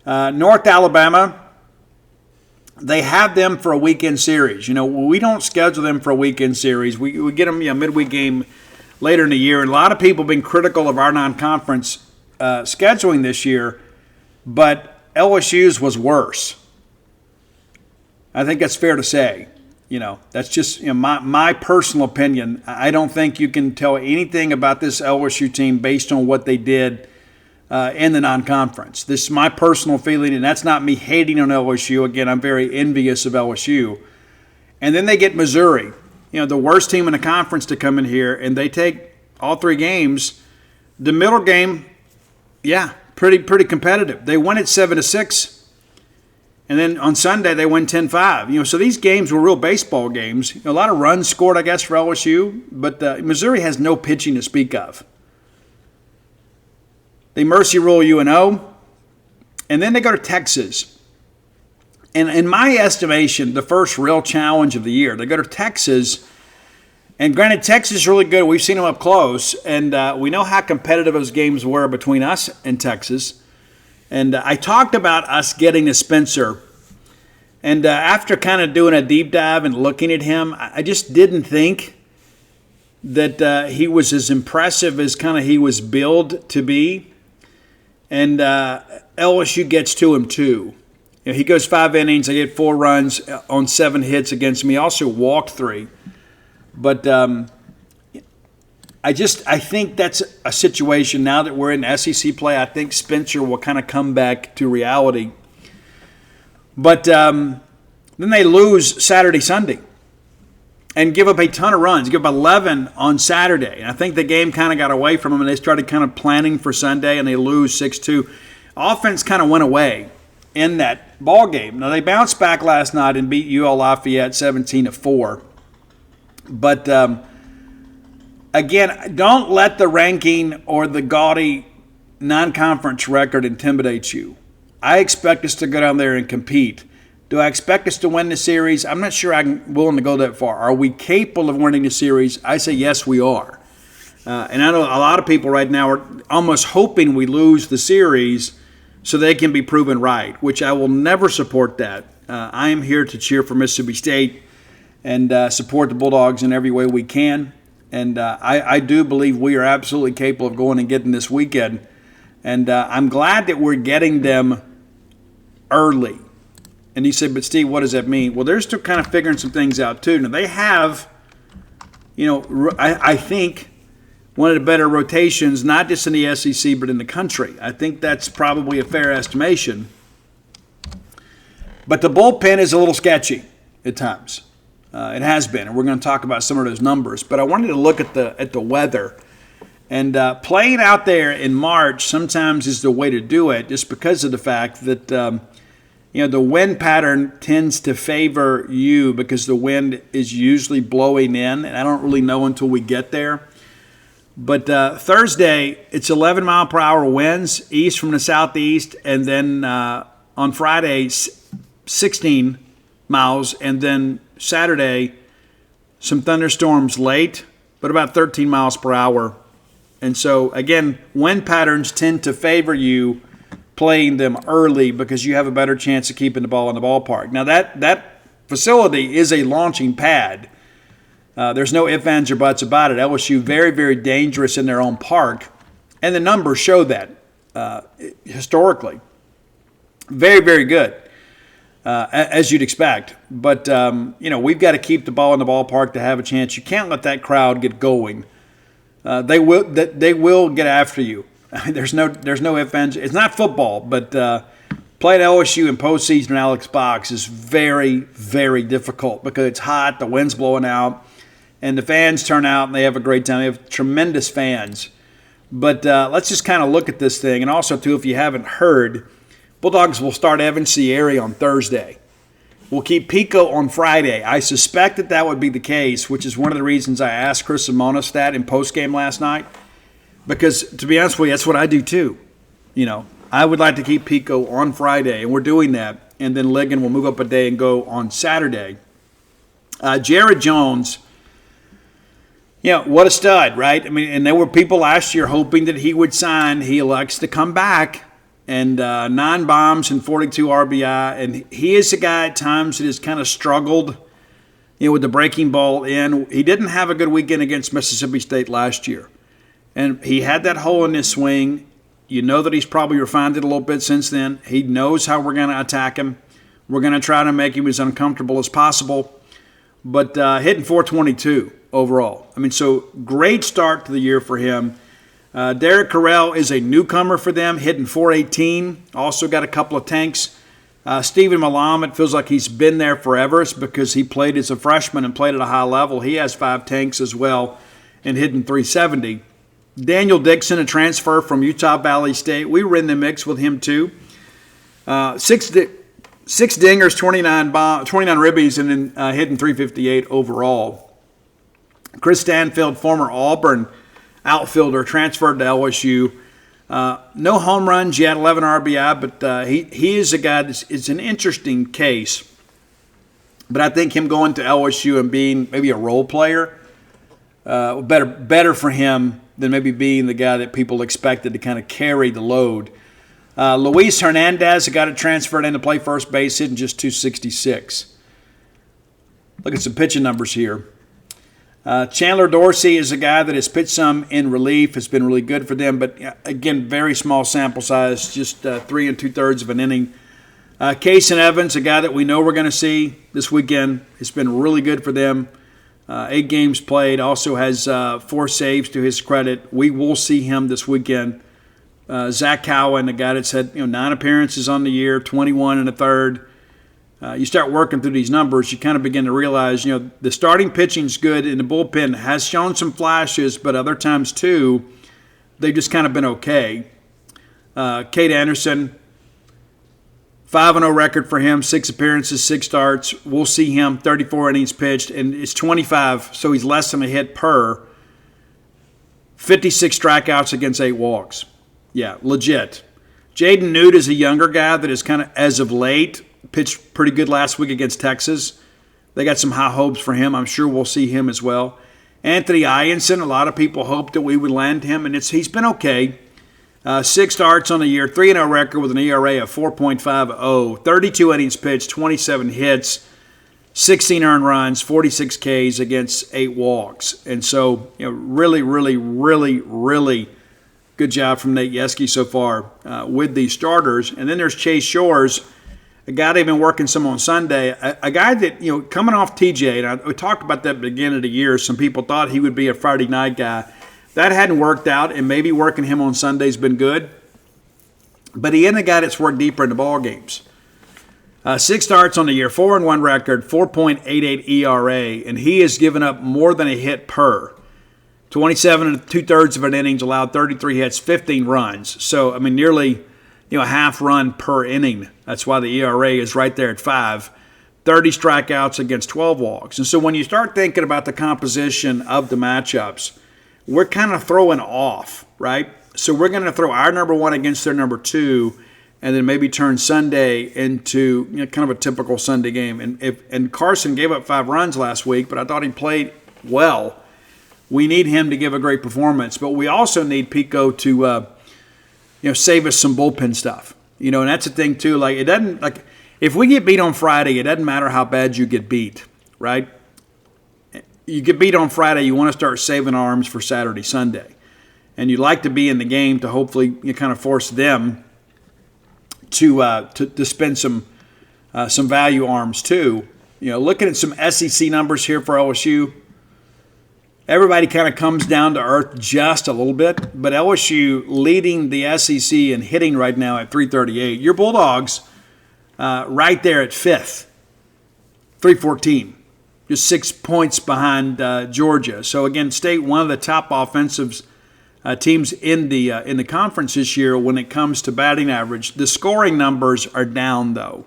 North Alabama, they have them for a weekend series. We don't schedule them for a weekend series. We get them midweek game later in the year, and a lot of people have been critical of our non-conference scheduling this year, but LSU's was worse. I think that's fair to say. That's just my personal opinion. I don't think you can tell anything about this LSU team based on what they did in the non-conference. This is my personal feeling, and that's not me hating on LSU. Again, I'm very envious of LSU. And then they get Missouri, the worst team in the conference, to come in here, and they take all 3 games. The middle game, pretty competitive. They won it 7-6. And then on Sunday, they win 10-5. So these games were real baseball games. A lot of runs scored, I guess, for LSU. But Missouri has no pitching to speak of. They mercy rule UNO. And then they go to Texas. And in my estimation, the first real challenge of the year. They go to Texas, and granted, Texas is really good. We've seen them up close, and we know how competitive those games were between us and Texas. And I talked about us getting to Spencer. And after kind of doing a deep dive and looking at him, I just didn't think that he was as impressive as kind of he was billed to be. And LSU gets to him too. You know, he goes 5 innings. They get 4 runs on 7 hits against me. He also walked 3. But I think that's a situation now that we're in SEC play. I think Spencer will kind of come back to reality. But then they lose Saturday, Sunday, and give up a ton of runs. Give up 11 on Saturday. And I think the game kind of got away from them, and they started kind of planning for Sunday, and they lose 6-2. Offense kind of went away in that ball game. Now, they bounced back last night and beat UL Lafayette 17-4. But, again, don't let the ranking or the gaudy non-conference record intimidate you. I expect us to go down there and compete. Do I expect us to win the series? I'm not sure I'm willing to go that far. Are we capable of winning the series? I say yes, we are. And I know a lot of people right now are almost hoping we lose the series so they can be proven right, which I will never support that. I am here to cheer for Mississippi State and support the Bulldogs in every way we can. And I do believe we are absolutely capable of going and getting this weekend. And I'm glad that we're getting them early. And he said, but Steve, what does that mean? Well, they're still kind of figuring some things out too. Now, they have, I think, one of the better rotations, not just in the SEC, but in the country. I think that's probably a fair estimation. But the bullpen is a little sketchy at times. It has been, and we're going to talk about some of those numbers. But I wanted to look at the weather. And playing out there in March sometimes is the way to do it, just because of the fact that the wind pattern tends to favor you because the wind is usually blowing in, and I don't really know until we get there. But Thursday, it's 11-mile-per-hour winds east from the southeast, and then on Friday, 16 miles, and then Saturday, some thunderstorms late, but about 13 miles per hour. And so, again, wind patterns tend to favor you playing them early because you have a better chance of keeping the ball in the ballpark. Now, that facility is a launching pad. There's no ifs, ands, or buts about it. LSU very, very dangerous in their own park, and the numbers show that historically. Very, very good, as you'd expect. But, we've got to keep the ball in the ballpark to have a chance. You can't let that crowd get going. They will get after you. There's no ifs, ands. It's not football, but playing LSU in postseason in Alex Box is very, very difficult because it's hot, the wind's blowing out, and the fans turn out and they have a great time. They have tremendous fans. But let's just kind of look at this thing. And also, too, if you haven't heard, Bulldogs will start Evan Sierra on Thursday. We'll keep Pico on Friday. I suspect that would be the case, which is one of the reasons I asked Chris Simonis that in postgame last night. Because, to be honest with you, that's what I do too. I would like to keep Pico on Friday, and we're doing that. And then Ligon will move up a day and go on Saturday. Jared Jones, what a stud, right? I mean, and there were people last year hoping that he would sign. He elects to come back, and 9 bombs and 42 RBI. And he is a guy at times that has kind of struggled, with the breaking ball in. He didn't have a good weekend against Mississippi State last year. And he had that hole in his swing. You know that he's probably refined it a little bit since then. He knows how we're going to attack him. We're going to try to make him as uncomfortable as possible. But hitting 422 overall. I mean, so great start to the year for him. Derek Carrell is a newcomer for them, hitting 418. Also got a couple of tanks. Stephen Malam, it feels like he's been there forever. It's because he played as a freshman and played at a high level. He has 5 tanks as well and hitting 370. Daniel Dixon, a transfer from Utah Valley State. We were in the mix with him too. 6 dingers, 29 ribbies, and then hitting 358 overall. Chris Stanfield, former Auburn outfielder, transferred to LSU. No home runs yet, 11 RBI, but he is a guy it's an interesting case. But I think him going to LSU and being maybe a role player, better for him than maybe being the guy that people expected to kind of carry the load. Luis Hernandez, a guy that transferred in to play first base, hitting just 266. Look at some pitching numbers here. Chandler Dorsey is a guy that has pitched some in relief. Has been really good for them, but again, very small sample size, just 3 2/3 of an inning. Kason Evans, a guy that we know we're going to see this weekend, has been really good for them. 8 games played, also has 4 saves to his credit. We will see him this weekend. Zach Cowan, a guy that's had 9 appearances on the year, 21 and a third. You start working through these numbers, you kind of begin to realize, the starting pitching's good, and the bullpen has shown some flashes, but other times too, they've just kind of been okay. Cade Anderson, 5-0 record for him, 6 appearances, 6 starts. We'll see him, 34 innings pitched, and it's 25, so he's less than a hit per. 56 strikeouts against 8 walks. Yeah, legit. Jaden Newt is a younger guy that is kind of, as of late, pitched pretty good last week against Texas. They got some high hopes for him. I'm sure we'll see him as well. Anthony Ianson, a lot of people hoped that we would land him, and he's been okay. 6 starts on the year, 3-0 record with an ERA of 4.50, 32 innings pitched, 27 hits, 16 earned runs, 46 Ks against 8 walks. And so, really, really, really, really good job from Nate Yeske so far with these starters. And then there's Chase Shores, a guy they've been working some on Sunday, a guy that, coming off TJ, and we talked about that at the beginning of the year. Some people thought he would be a Friday night guy. That hadn't worked out, and maybe working him on Sunday's been good. But he isn't a guy that's worked deeper in the ball games. 6 starts on the year, 4-1 record, 4.88 ERA, and he has given up more than a hit per. 27 2/3 of an innings, allowed 33 hits, 15 runs. So, nearly a half run per inning. That's why the ERA is right there at 5. 30 strikeouts against 12 walks. And so when you start thinking about the composition of the matchups, we're kind of throwing off, right? So we're going to throw our number 1 against their number 2, and then maybe turn Sunday into kind of a typical Sunday game. And Carson gave up 5 runs last week, but I thought he played well. We need him to give a great performance, but we also need Pico to save us some bullpen stuff. And that's the thing too. It doesn't if we get beat on Friday, it doesn't matter how bad you get beat, right? You get beat on Friday, you want to start saving arms for Saturday, Sunday. And you like to be in the game to hopefully kind of force them to spend some value arms too. Looking at some SEC numbers here for LSU, everybody kind of comes down to earth just a little bit, but LSU leading the SEC in hitting right now at 338. Your Bulldogs right there at 5th, 314. Just 6 points behind Georgia. So again, State, one of the top offensive teams in the conference this year when it comes to batting average. The scoring numbers are down though.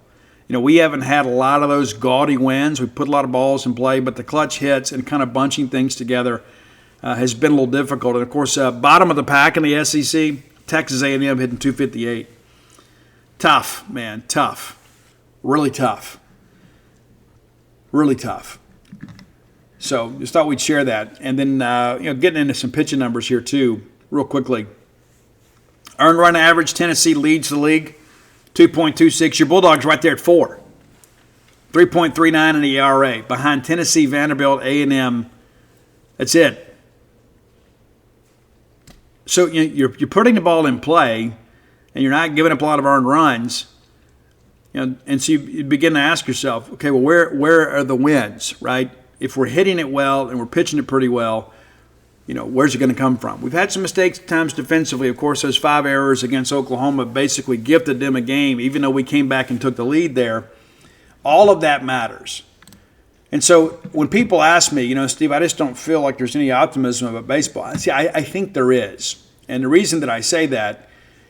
We haven't had a lot of those gaudy wins. We put a lot of balls in play, but the clutch hits and kind of bunching things together has been a little difficult. And of course, bottom of the pack in the SEC, Texas A&M hitting 258. Tough, man, tough, really tough, really tough. So just thought we'd share that. And then, getting into some pitching numbers here too, real quickly. Earned run average, Tennessee leads the league, 2.26. Your Bulldogs right there at 4. 3.39 in the ERA. Behind Tennessee, Vanderbilt, A&M. That's it. So you're putting the ball in play, and you're not giving up a lot of earned runs. And so you begin to ask yourself, okay, well, where are the wins, right? If we're hitting it well and we're pitching it pretty well, where's it going to come from? We've had some mistakes at times defensively. Of course, those 5 errors against Oklahoma basically gifted them a game, even though we came back and took the lead there. All of that matters. And so when people ask me, Steve, I just don't feel like there's any optimism about baseball. See, I think there is. And the reason that I say that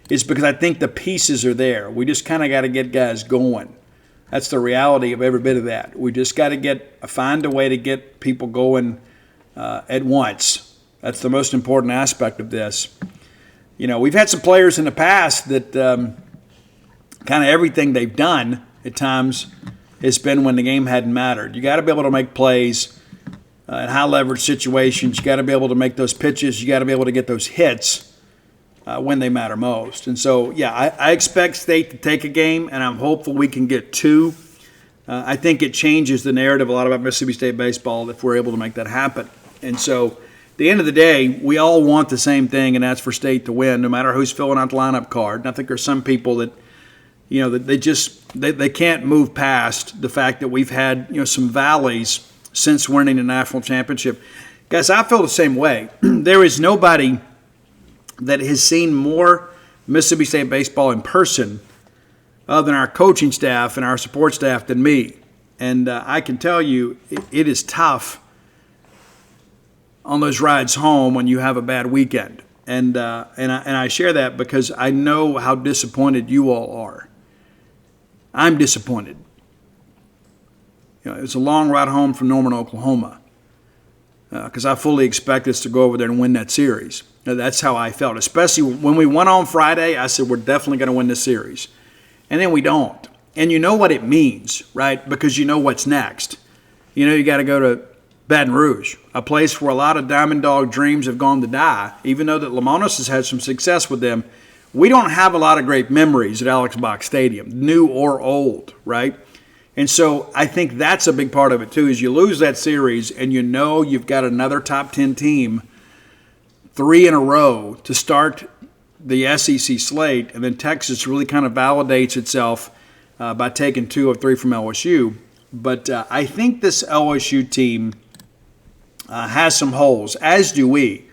is because I think the pieces are there. We just kind of got to get guys going. That's the reality of every bit of that. We just got to find a way to get people going at once. That's the most important aspect of this. we've had some players in the past that kind of everything they've done at times has been when the game hadn't mattered. You got to be able to make plays in high leverage situations. You got to be able to make those pitches. You got to be able to get those hits when they matter most. And so, I expect State to take a game, and I'm hopeful we can get two. I think it changes the narrative a lot about Mississippi State baseball if we're able to make that happen. And so, at the end of the day, we all want the same thing, and that's for State to win, no matter who's filling out the lineup card. And I think there's some people that, that they can't move past the fact that we've had, some valleys since winning the national championship. Guys, I feel the same way. There is nobody that has seen more Mississippi State baseball in person other than our coaching staff and our support staff than me. And I can tell you it is tough on those rides home when you have a bad weekend. And I share that because I know how disappointed you all are. I'm disappointed. It's a long ride home from Norman, Oklahoma, because I fully expect us to go over there and win that series. That's how I felt, especially when we won on Friday. I said, we're definitely going to win this series. And then we don't. And you know what it means, right? Because you know what's next. You got to go to Baton Rouge, a place where a lot of Diamond Dog dreams have gone to die. Even though that Lamonis has had some success with them, we don't have a lot of great memories at Alex Box Stadium, new or old, right? And so I think that's a big part of it too, is you lose that series and you've got another top 10 team 3 in a row to start the SEC slate, and then Texas really kind of validates itself by taking 2 of 3 from LSU. But I think this LSU team has some holes, as do we.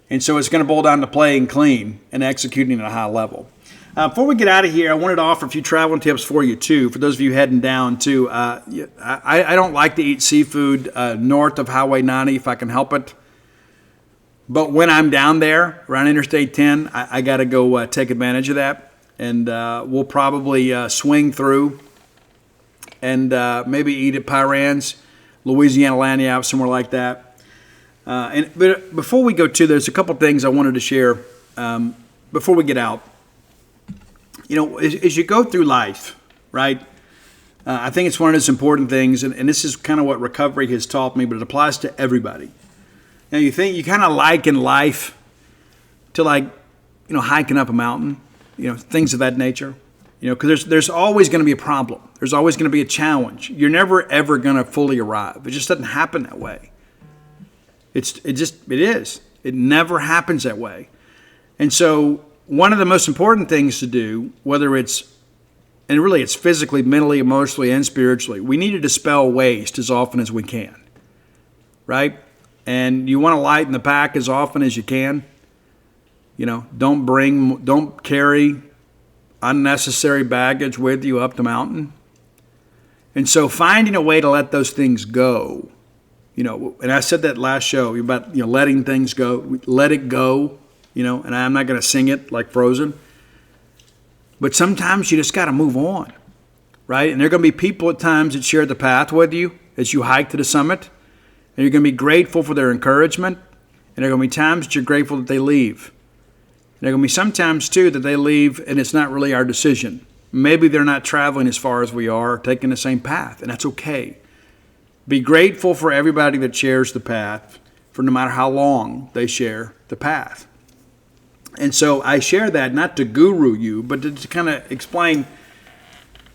And so it's going to boil down to playing clean and executing at a high level. Before we get out of here, I wanted to offer a few traveling tips for you, too, for those of you heading down, too. I don't like to eat seafood north of Highway 90 if I can help it. But when I'm down there around Interstate 10, I got to go take advantage of that. And we'll probably swing through and maybe eat at Pyran's, Louisiana Lanyap, somewhere like that. But before we go to, there's a couple things I wanted to share before we get out. As you go through life, right, I think it's one of those important things, and this is kind of what recovery has taught me, but it applies to everybody. Now, you kind of liken life to hiking up a mountain, things of that nature, because there's always going to be a problem. There's always going to be a challenge. You're never, ever going to fully arrive. It just doesn't happen that way. It is. It never happens that way. And so one of the most important things to do, whether it's physically, mentally, emotionally, and spiritually, we need to dispel waste as often as we can, right? And you want to lighten the pack as often as you can. Don't carry unnecessary baggage with you up the mountain. And so finding a way to let those things go, and I said that last show about, letting things go, let it go, and I'm not going to sing it like Frozen. But sometimes you just got to move on, right? And there are going to be people at times that share the path with you as you hike to the summit. And you're going to be grateful for their encouragement. And there are going to be times that you're grateful that they leave. And there are going to be some times, too, that they leave and it's not really our decision. Maybe they're not traveling as far as we are, taking the same path, and that's okay. Be grateful for everybody that shares the path, for no matter how long they share the path. And so I share that not to guru you, but to kind of explain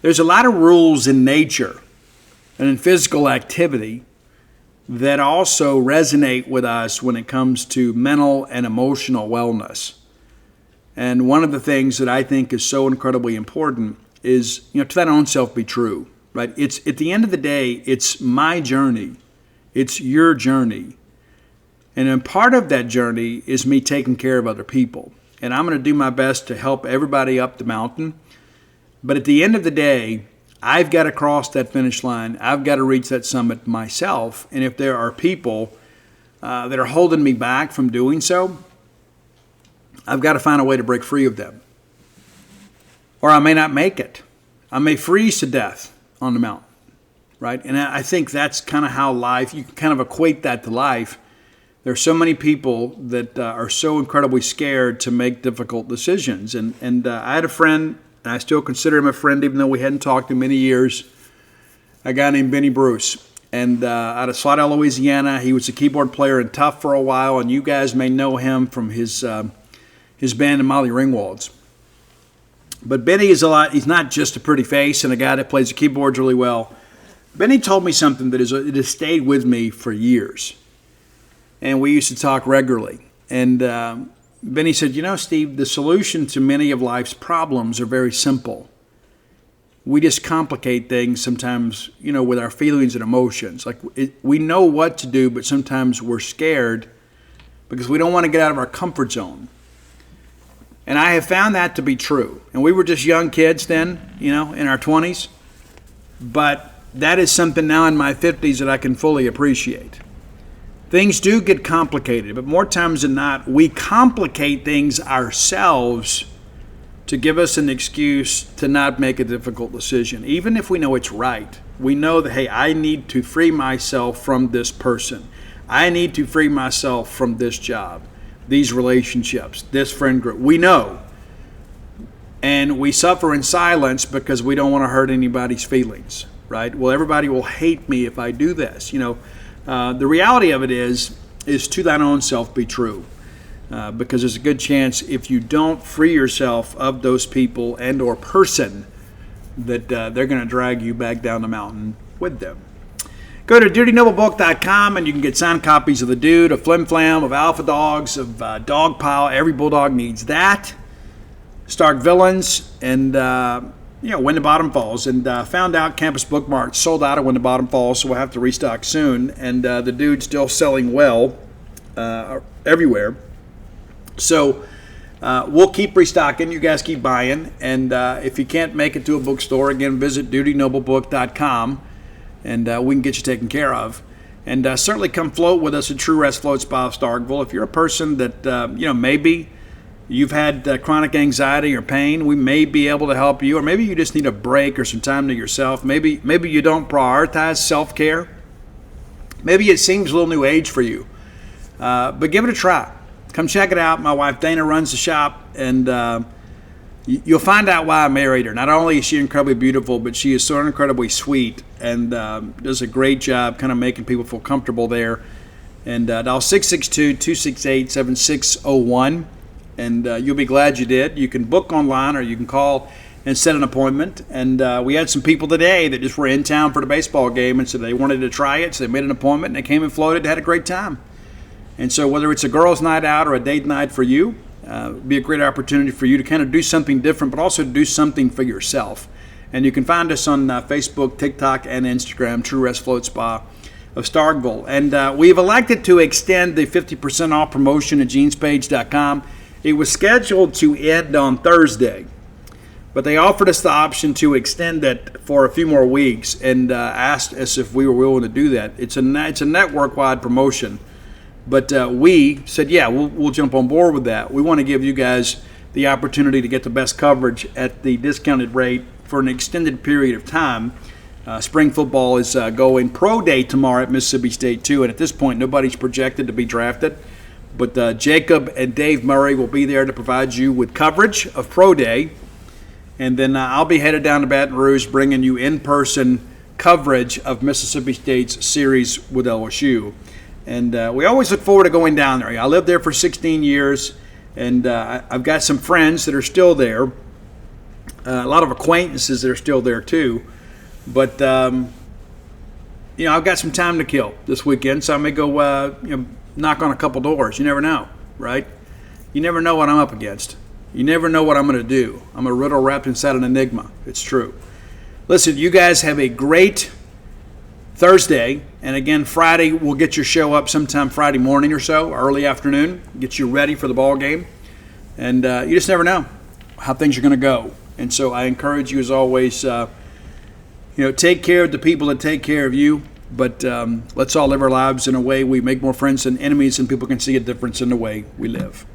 there's a lot of rules in nature and in physical activity that also resonate with us when it comes to mental and emotional wellness. And one of the things that I think is so incredibly important is, to that own self be true, right? It's at the end of the day, it's my journey. It's your journey. And then part of that journey is me taking care of other people. And I'm going to do my best to help everybody up the mountain. But at the end of the day, I've got to cross that finish line. I've got to reach that summit myself. And if there are people that are holding me back from doing so, I've got to find a way to break free of them. Or I may not make it. I may freeze to death on the mountain, right? And I think that's kind of how life, you can kind of equate that to life. There's so many people that are so incredibly scared to make difficult decisions. And I had a friend, and I still consider him a friend, even though we hadn't talked in many years, a guy named Benny Bruce. And out of Slidell, Louisiana, he was a keyboard player in Tough for a while, and you guys may know him from his band, the Molly Ringwalds. But Benny is he's not just a pretty face and a guy that plays the keyboards really well. Benny told me something that it has stayed with me for years. And we used to talk regularly. And Benny said, Steve, the solution to many of life's problems are very simple. We just complicate things sometimes, with our feelings and emotions. We know what to do, but sometimes we're scared because we don't want to get out of our comfort zone. And I have found that to be true. And we were just young kids then, in our 20s. But that is something now in my 50s that I can fully appreciate. Things do get complicated, but more times than not, we complicate things ourselves to give us an excuse to not make a difficult decision. Even if we know it's right, we know that, hey, I need to free myself from this person. I need to free myself from this job, these relationships, this friend group. We know. And we suffer in silence because we don't want to hurt anybody's feelings, right? Well, everybody will hate me if I do this. The reality of it is to thine own self be true. Because there's a good chance if you don't free yourself of those people and or person that they're going to drag you back down the mountain with them. Go to DutyNobleBook.com and you can get signed copies of The Dude, of Flim Flam, of Alpha Dogs, of Dog Pile. Every Bulldog needs that. Stark Villains, and When the Bottom Falls. And found out Campus Bookmart sold out of When the Bottom Falls, so we'll have to restock soon. And The Dude's still selling well everywhere. So we'll keep restocking. You guys keep buying. And if you can't make it to a bookstore, again, visit DutyNobleBook.com and we can get you taken care of. And certainly come float with us at True Rest Float Spa of Starkville. If you're a person that, maybe you've had chronic anxiety or pain, we may be able to help you. Or maybe you just need a break or some time to yourself. Maybe you don't prioritize self-care. Maybe it seems a little new age for you. But give it a try. Come check it out. My wife Dana runs the shop, and you'll find out why I married her. Not only is she incredibly beautiful, but she is so incredibly sweet and does a great job kind of making people feel comfortable there. And dial 662-268-7601, and you'll be glad you did. You can book online or you can call and set an appointment. And we had some people today that just were in town for the baseball game, and so they wanted to try it, so they made an appointment, and they came and floated, had a great time. And so whether it's a girls' night out or a date night for you, it'd be a great opportunity for you to kind of do something different, but also do something for yourself. And you can find us on Facebook, TikTok, and Instagram, True Rest Float Spa of Starkville. And we've elected to extend the 50% off promotion at jeanspage.com. It was scheduled to end on Thursday, but they offered us the option to extend it for a few more weeks and asked us if we were willing to do that. It's a network-wide promotion. But we said, yeah, we'll jump on board with that. We want to give you guys the opportunity to get the best coverage at the discounted rate for an extended period of time. Spring football is going pro day tomorrow at Mississippi State, too. And at this point, nobody's projected to be drafted. But Jacob and Dave Murray will be there to provide you with coverage of pro day. And then I'll be headed down to Baton Rouge bringing you in-person coverage of Mississippi State's series with LSU. And we always look forward to going down there. I lived there for 16 years, and I've got some friends that are still there, a lot of acquaintances that are still there too. But, I've got some time to kill this weekend, so I may go knock on a couple doors. You never know, right? You never know what I'm up against. You never know what I'm going to do. I'm a riddle wrapped inside an enigma. It's true. Listen, you guys have a great Thursday, and again, Friday, we'll get your show up sometime Friday morning or so, early afternoon, get you ready for the ball game. And you just never know how things are going to go. And so I encourage you, as always, take care of the people that take care of you. But let's all live our lives in a way we make more friends than enemies, and people can see a difference in the way we live.